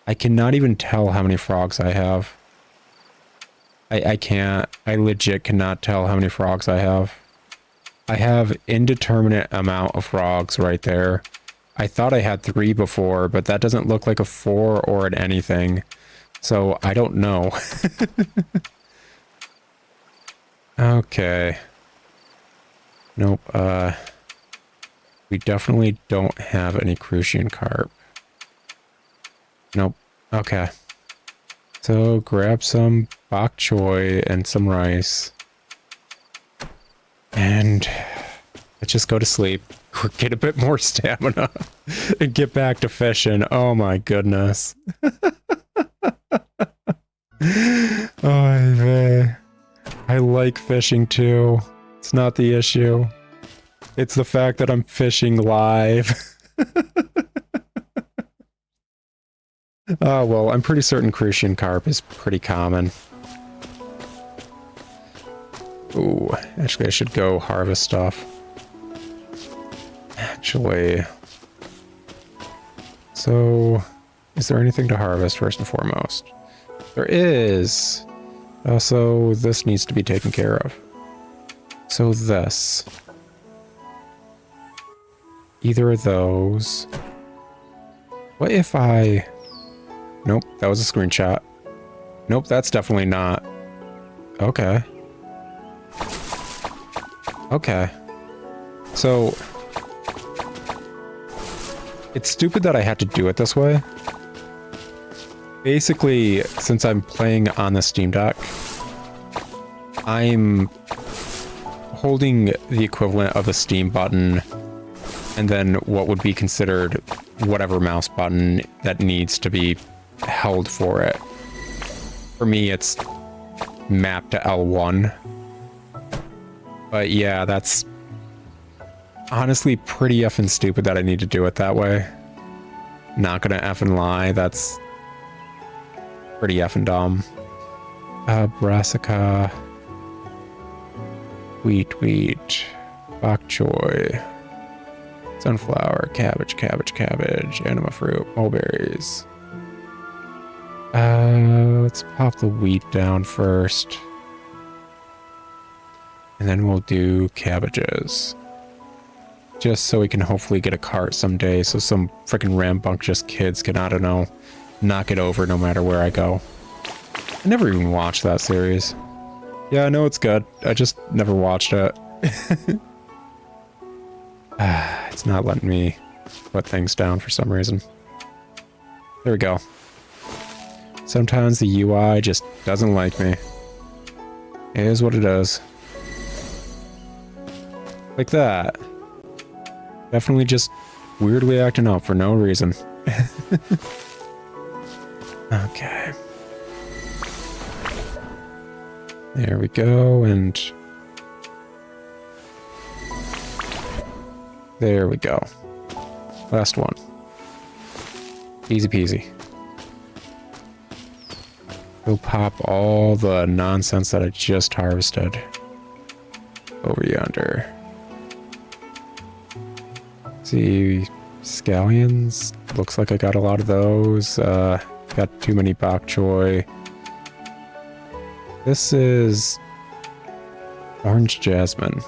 I cannot even tell how many frogs I have. I can't. I legit cannot tell how many frogs I have. I have indeterminate amount of frogs right there. I thought I had 3 before, but that doesn't look like a 4 or an anything. So I don't know. Okay. Nope, we definitely don't have any Crucian carp. Nope. Okay. So grab some bok choy and some rice. And let's just go to sleep. Get a bit more stamina and get back to fishing. Oh my goodness. Oh man. I like fishing too. It's not the issue. It's the fact that I'm fishing live. Oh, well, I'm pretty certain Crucian carp is pretty common. Ooh, actually I should go harvest stuff. Actually... So, is there anything to harvest first and foremost? There is! Also, this needs to be taken care of. So this. Either of those. What if I... Nope, that was a screenshot. Nope, that's definitely not. Okay. Okay. So... It's stupid that I had to do it this way. Basically, since I'm playing on the Steam Deck, I'm holding the equivalent of a Steam button and then what would be considered whatever mouse button that needs to be held for it. For me, it's mapped to L1. But yeah, that's honestly pretty effing stupid that I need to do it that way. Not gonna effing lie, that's pretty effing dumb. Brassica. Wheat, bok choy. Sunflower, cabbage, anima fruit, mulberries. Let's pop the wheat down first. And then we'll do cabbages. Just so we can hopefully get a cart someday so some freaking rambunctious kids can, I don't know, knock it over no matter where I go. I never even watched that series. Yeah, I know it's good. I just never watched it. It's not letting me put things down for some reason. There we go. Sometimes the UI just doesn't like me. It is what it is. Like that. Definitely just weirdly acting up for no reason. Okay. There we go, and... there we go. Last one. Easy peasy. Go pop all the nonsense that I just harvested over yonder. See, scallions. Looks like I got a lot of those. Got too many bok choy. This is orange jasmine.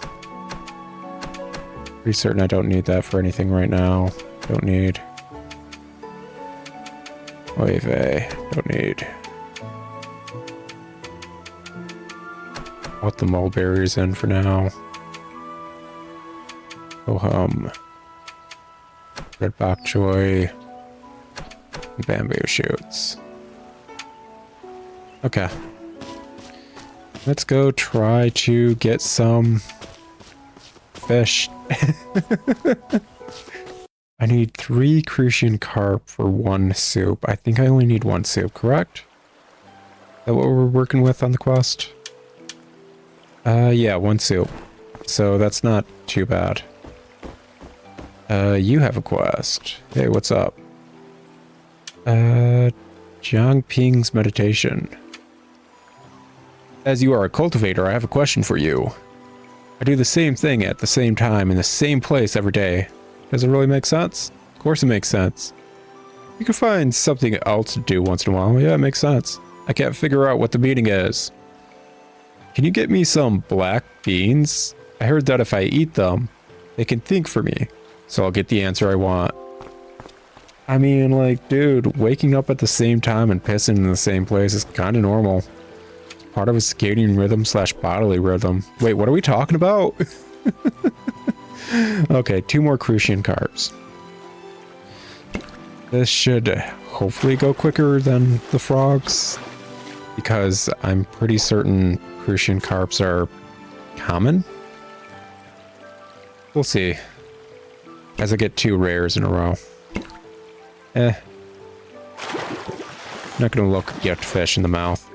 Pretty certain I don't need that for anything right now. Don't need. Oive. Don't need. Put the mulberries in for now. Oh hum. Red bok choy. Bamboo shoots. Okay. Let's go try to get some fish. I need 3 crucian carp for 1 soup. I think I only need 1 soup, correct? Is that what we're working with on the quest? Yeah, 1 soup. So that's not too bad. You have a quest. Hey, what's up? Jiang Ping's meditation. As you are a cultivator, I have a question for you. I do the same thing at the same time in the same place every day. Does it really make sense? Of course it makes sense. You can find something else to do once in a while. Yeah, it makes sense. I can't figure out what the meaning is. Can you get me some black beans? I heard that if I eat them, they can think for me. So I'll get the answer I want. I mean, like, dude, waking up at the same time and pissing in the same place is kind of normal. It's part of a skating rhythm / bodily rhythm. Wait, what are we talking about? Okay, 2 more crucian carps. This should hopefully go quicker than the frogs, because I'm pretty certain crucian carps are common. We'll see. As I get 2 rares in a row. Not gonna look gift fish in the mouth.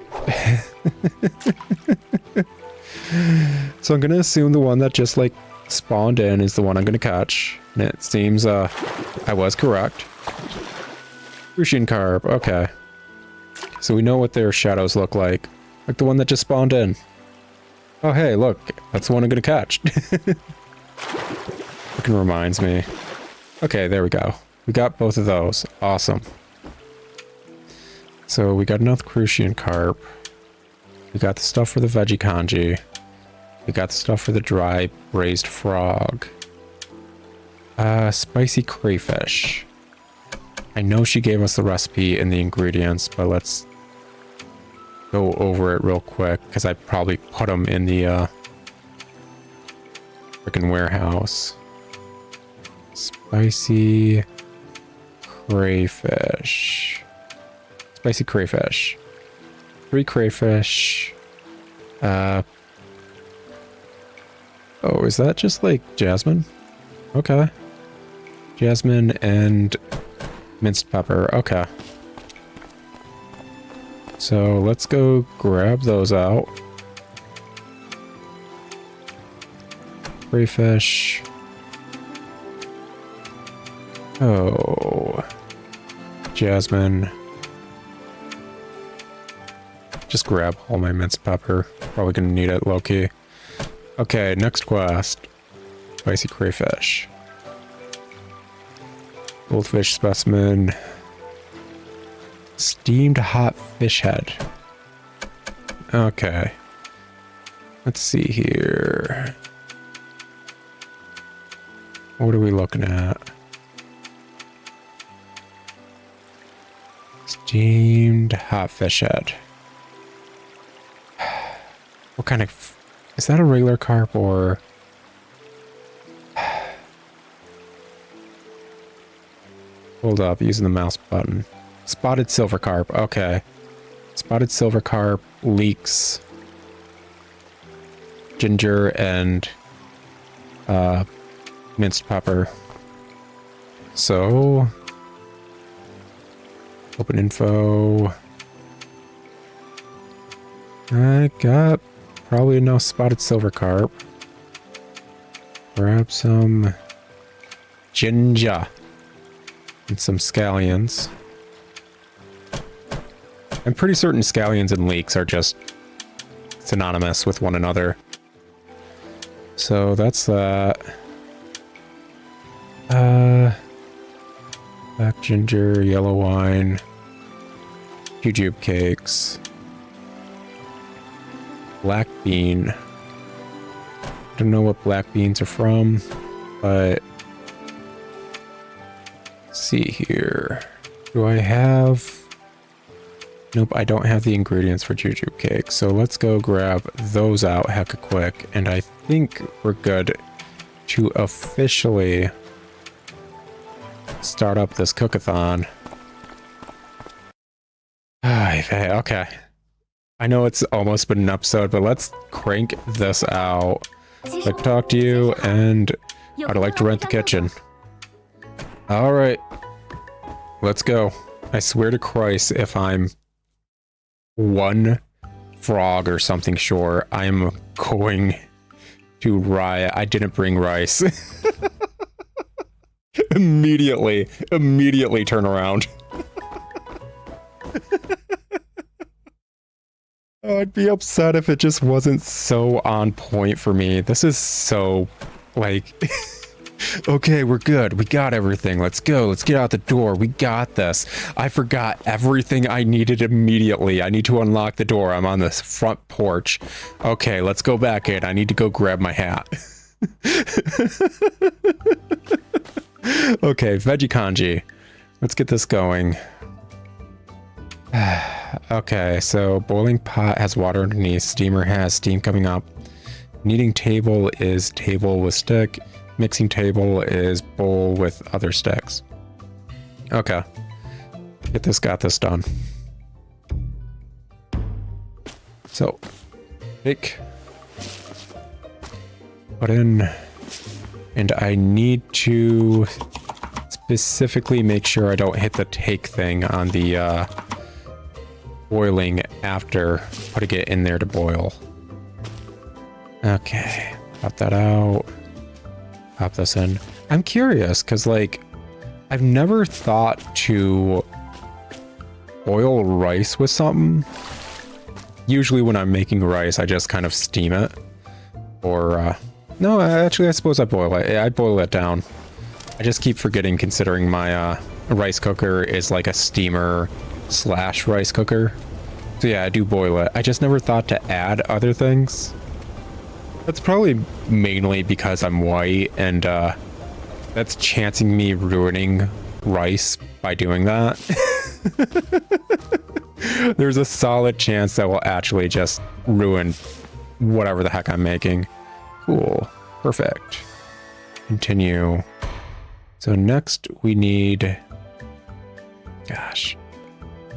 So I'm gonna assume the one that just like spawned in is the one I'm gonna catch. And it seems I was correct. Crucian carp, okay. So we know what their shadows look like. Like the one that just spawned in. Oh hey, look, that's the one I'm gonna catch. Fucking reminds me. Okay, there we go. We got both of those. Awesome. So we got another crucian carp. We got the stuff for the veggie congee. We got the stuff for the dry braised frog. Spicy crayfish. I know she gave us the recipe and the ingredients, but let's go over it real quick, because I probably put them in the freaking warehouse. Spicy crayfish. Spicy crayfish. 3 crayfish. Oh, is that just like jasmine? Okay. Jasmine and minced pepper. Okay. So let's go grab those out. Crayfish. Oh. Jasmine. Just grab all my minced pepper. Probably gonna need it low-key. Okay, next quest. Spicy crayfish. Goldfish specimen. Steamed hot fish head. Okay. Let's see here. What are we looking at? Steamed hot fish head. What kind of... Is that a regular carp or... Hold up, using the mouse button. Spotted silver carp, okay. Spotted silver carp, leeks, ginger, and minced pepper. So, open info. I got probably enough spotted silver carp. Grab some ginger and some scallions. I'm pretty certain scallions and leeks are just synonymous with one another. So that's that. Black ginger, yellow wine, jujube cakes, black bean. Don't know what black beans are from, but let's see here. Do I have... Nope, I don't have the ingredients for jujube cake, so let's go grab those out hecka quick, and I think we're good to officially start up this cook-a-thon. Okay. I know it's almost been an episode, but let's crank this out. I'd like to talk to you, and I'd like to rent the kitchen. Alright. Let's go. I swear to Christ, if I'm one frog or something short, I'm going to riot. I didn't bring rice. Immediately turn around. Oh, I'd be upset if it just wasn't so on point for me. This is so, like... Okay, we're good. We got everything. Let's go. Let's get out the door. We got this. I forgot everything I needed immediately. I need to unlock the door. I'm on this front porch. Okay, let's go back in. I need to go grab my hat. Okay, veggie kanji. Let's get this going. Okay, so boiling pot has water underneath. Steamer has steam coming up. Kneading table is table with stick. Mixing table is bowl with other sticks. Okay. Got this done. So, take, put in, and I need to specifically make sure I don't hit the take thing on the boiling after putting it in there to boil. Okay, pop that out. Pop this in. I'm curious, because, like, I've never thought to boil rice with something. Usually when I'm making rice, I just kind of steam it. Or, no, actually, I suppose I boil it. I boil it down. I just keep forgetting, considering my rice cooker is like a steamer / rice cooker. So yeah, I do boil it. I just never thought to add other things. That's probably mainly because I'm white, and that's chancing me ruining rice by doing that. There's a solid chance that will actually just ruin whatever the heck I'm making. Cool. Perfect. Continue. So next we need... Gosh.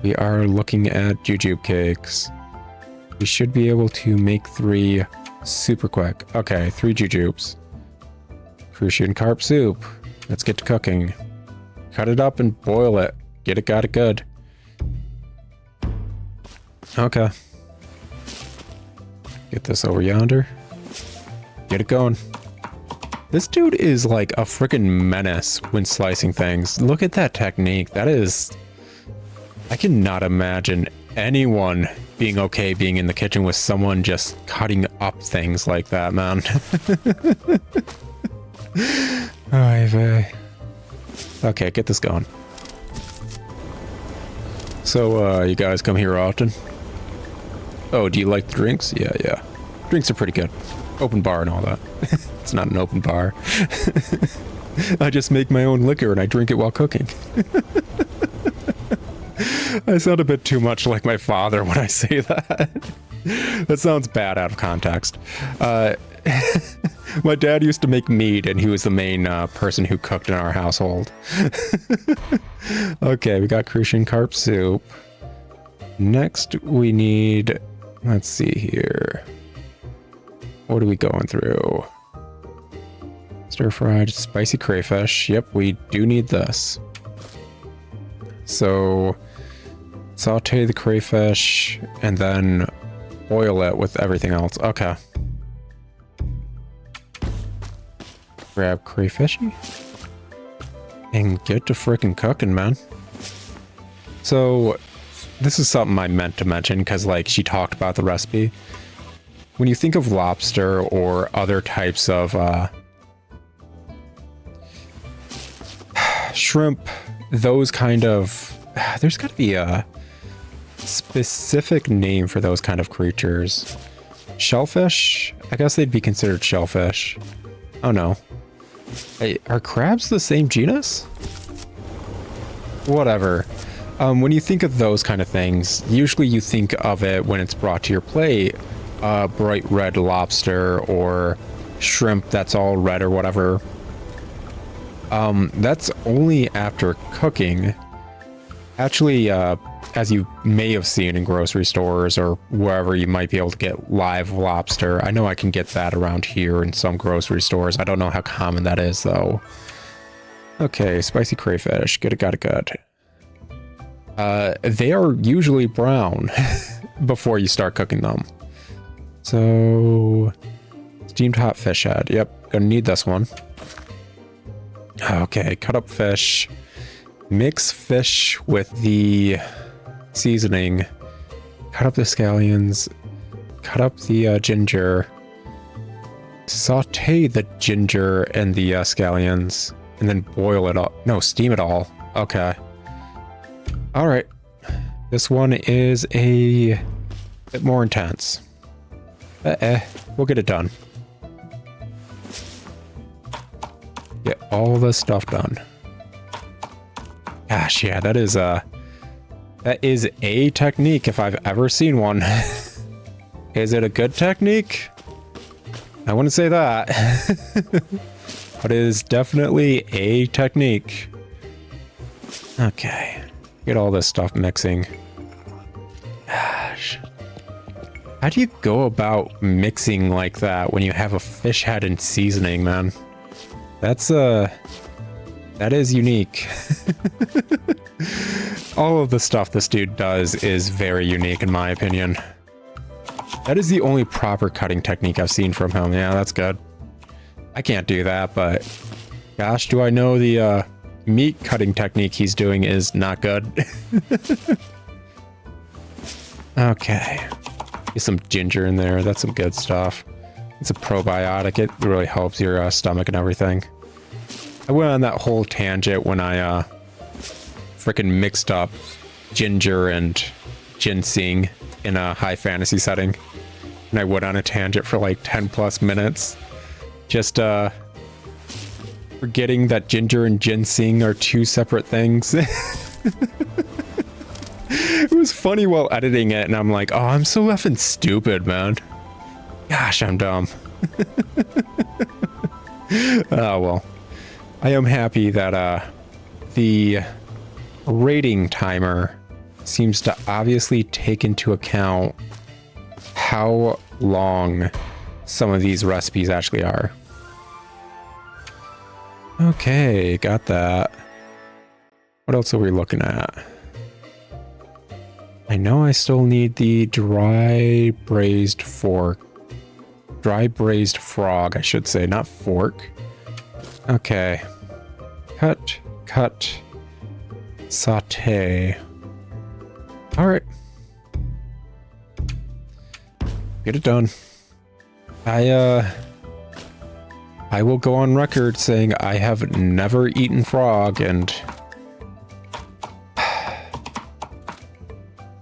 We are looking at jujube cakes. We should be able to make 3... super quick. Okay, 3 jujubes. Crucian carp soup. Let's get to cooking. Cut it up and boil it. Got it good. Okay. Get this over yonder. Get it going. This dude is like a freaking menace when slicing things. Look at that technique. That is... I cannot imagine anyone being okay being in the kitchen with someone just cutting up things like that, man. Okay, get this going. So, you guys come here often? Oh, do you like the drinks? Yeah, yeah. Drinks are pretty good. Open bar and all that. It's not an open bar. I just make my own liquor and I drink it while cooking. I sound a bit too much like my father when I say that. That sounds bad out of context. My dad used to make mead and he was the main person who cooked in our household. Okay, we got Crucian carp soup. Next we need, let's see here. What are we going through? Stir-fried spicy crayfish. Yep, we do need this. So, saute the crayfish and then boil it with everything else. Okay. Grab crayfishy and get to frickin' cooking, man. So, this is something I meant to mention because, like, she talked about the recipe. When you think of lobster or other types of shrimp, those kind of... There's got to be a specific name for those kind of creatures. Shellfish? I guess they'd be considered shellfish. Oh no. Hey, are crabs the same genus? Whatever. When you think of those kind of things, usually you think of it when it's brought to your plate. Bright red lobster or shrimp that's all red or whatever. That's only after cooking. Actually, as you may have seen in grocery stores or wherever you might be able to get live lobster. I know I can get that around here in some grocery stores. I don't know how common that is though. Okay, spicy crayfish. Good, got it good. They are usually brown before you start cooking them. So, steamed hot fish head. Yep, gonna need this one. Okay, cut up fish. Mix fish with the seasoning. Cut up the scallions. Cut up the ginger. Saute the ginger and the scallions. And then boil it all. No, steam it all. Okay. Alright. This one is a bit more intense. We'll get it done. Get all this stuff done. Gosh, yeah, that is a technique if I've ever seen one. Is it a good technique? I wouldn't say that. But it is definitely a technique. Okay. Get all this stuff mixing. Gosh. How do you go about mixing like that when you have a fish head and seasoning, man? That is unique. All of the stuff this dude does is very unique in my opinion. That is the only proper cutting technique I've seen from him. Yeah, that's good. I can't do that, but gosh, do I know the meat cutting technique he's doing is not good. Okay. Get some ginger in there. That's some good stuff. It's a probiotic. It really helps your stomach and everything. I went on that whole tangent when I freaking mixed up ginger and ginseng in a high fantasy setting. And I went on a tangent for like 10 plus minutes. Just forgetting that ginger and ginseng are two separate things. It was funny while editing it, and I'm like, oh, I'm so effing stupid, man. Gosh, I'm dumb. Oh, well. I am happy that the rating timer seems to obviously take into account how long some of these recipes actually are. Okay, got that. What else are we looking at? I know I still need the dry braised frog, I should say, not fork. Okay. Cut, saute. All right. Get it done. I will go on record saying I have never eaten frog, and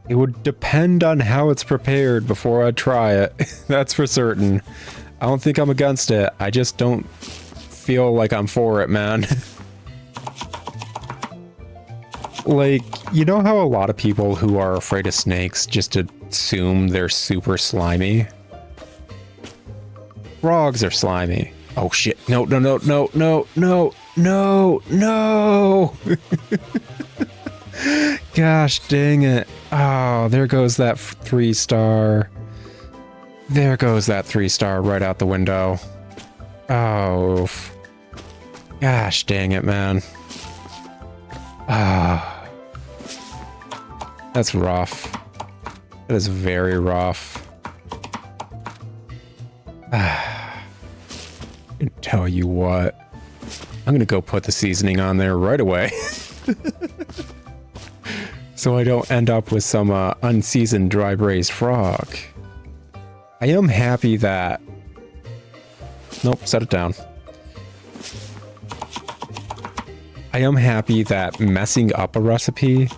It would depend on how it's prepared before I try it. That's for certain. I don't think I'm against it. I just don't feel like I'm for it, man. Like, you know how a lot of people who are afraid of snakes just assume they're super slimy? Frogs are slimy. Oh shit. No, no, no, no, no, no, no, no. Gosh dang it. Oh, there goes that 3-star. There goes that 3-star right out the window. Oh. Gosh dang it, man. Ah. That's rough. That is very rough. I can tell you what. I'm gonna go put the seasoning on there right away. So I don't end up with some unseasoned dry braised frog. I am happy that... Nope, set it down. I am happy that messing up a recipe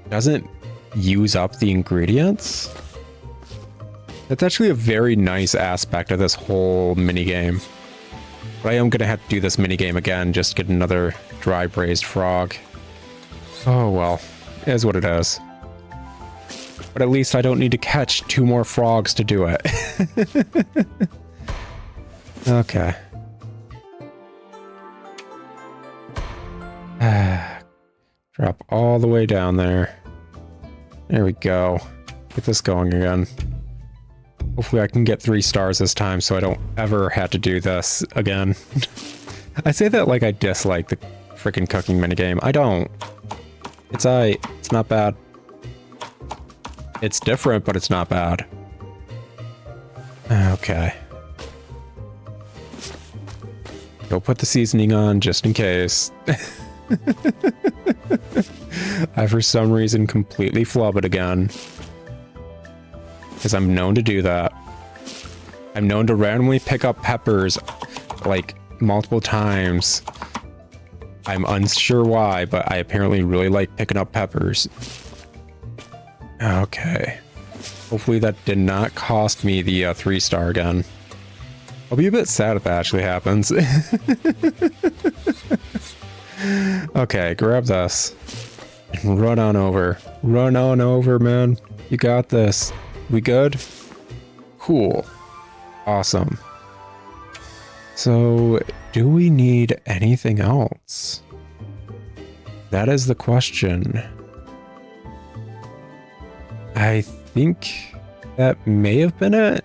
doesn't use up the ingredients. That's actually a very nice aspect of this whole minigame. But I am going to have to do this minigame again, just to get another dry braised frog. Oh well, it is what it is. But at least I don't need to catch 2 more frogs to do it. Okay. Drop all the way down there. There we go. Get this going again. Hopefully I can get 3 stars this time so I don't ever have to do this again. I say that like I dislike the freaking cooking minigame. I don't. It's it's not bad. It's different, but it's not bad. Okay. Go put the seasoning on just in case. I, for some reason, completely flub it again. Because I'm known to do that. I'm known to randomly pick up peppers, like, multiple times. I'm unsure why, but I apparently really like picking up peppers. Okay. Hopefully that did not cost me the 3-star again. I'll be a bit sad if that actually happens. Okay, grab this. And run on over. Run on over, man. You got this. We good? Cool. Awesome. So, do we need anything else? That is the question. I think that may have been it.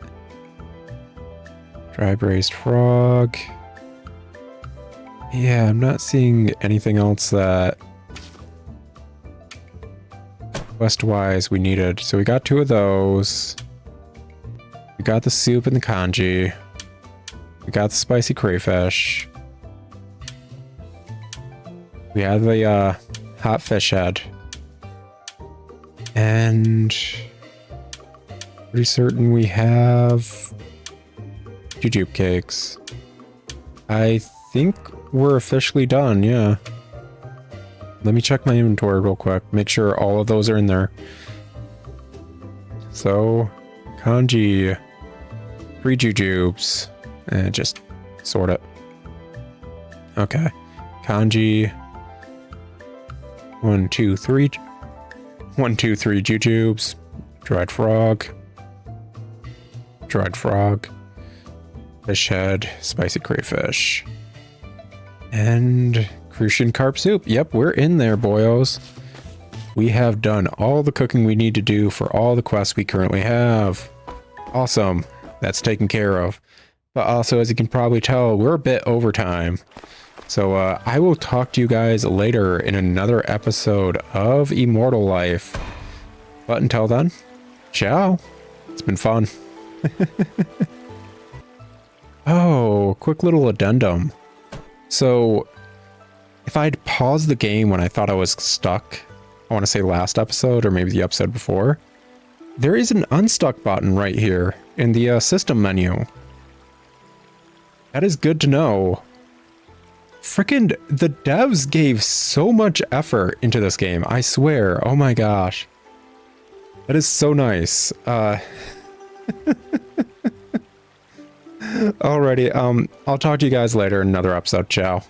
Dry braised frog. Yeah, I'm not seeing anything else that quest-wise we needed. So we got 2 of those. We got the soup and the congee. We got the spicy crayfish. We have the hot fish head. And pretty certain we have jujube cakes. I think we're officially done, yeah. Let me check my inventory real quick. Make sure all of those are in there. So, congee, 3 jujubes, and just sort it. Okay. Congee, 1, 2, 3. 1, 2, 3 jujubes. Dried frog. Dried frog. Fish head. Spicy crayfish. And Crucian carp soup. Yep, we're in there, boyos. We have done all the cooking we need to do for all the quests we currently have. Awesome. That's taken care of. But also, as you can probably tell, we're a bit over time. So I will talk to you guys later in another episode of Immortal Life. But until then, ciao. It's been fun. Oh, quick little addendum. So, if I'd paused the game when I thought I was stuck, I want to say last episode or maybe the episode before, there is an unstuck button right here in the system menu. That is good to know. Frickin' the devs gave so much effort into this game, I swear. Oh my gosh. That is so nice. Alrighty, I'll talk to you guys later in another episode. Ciao.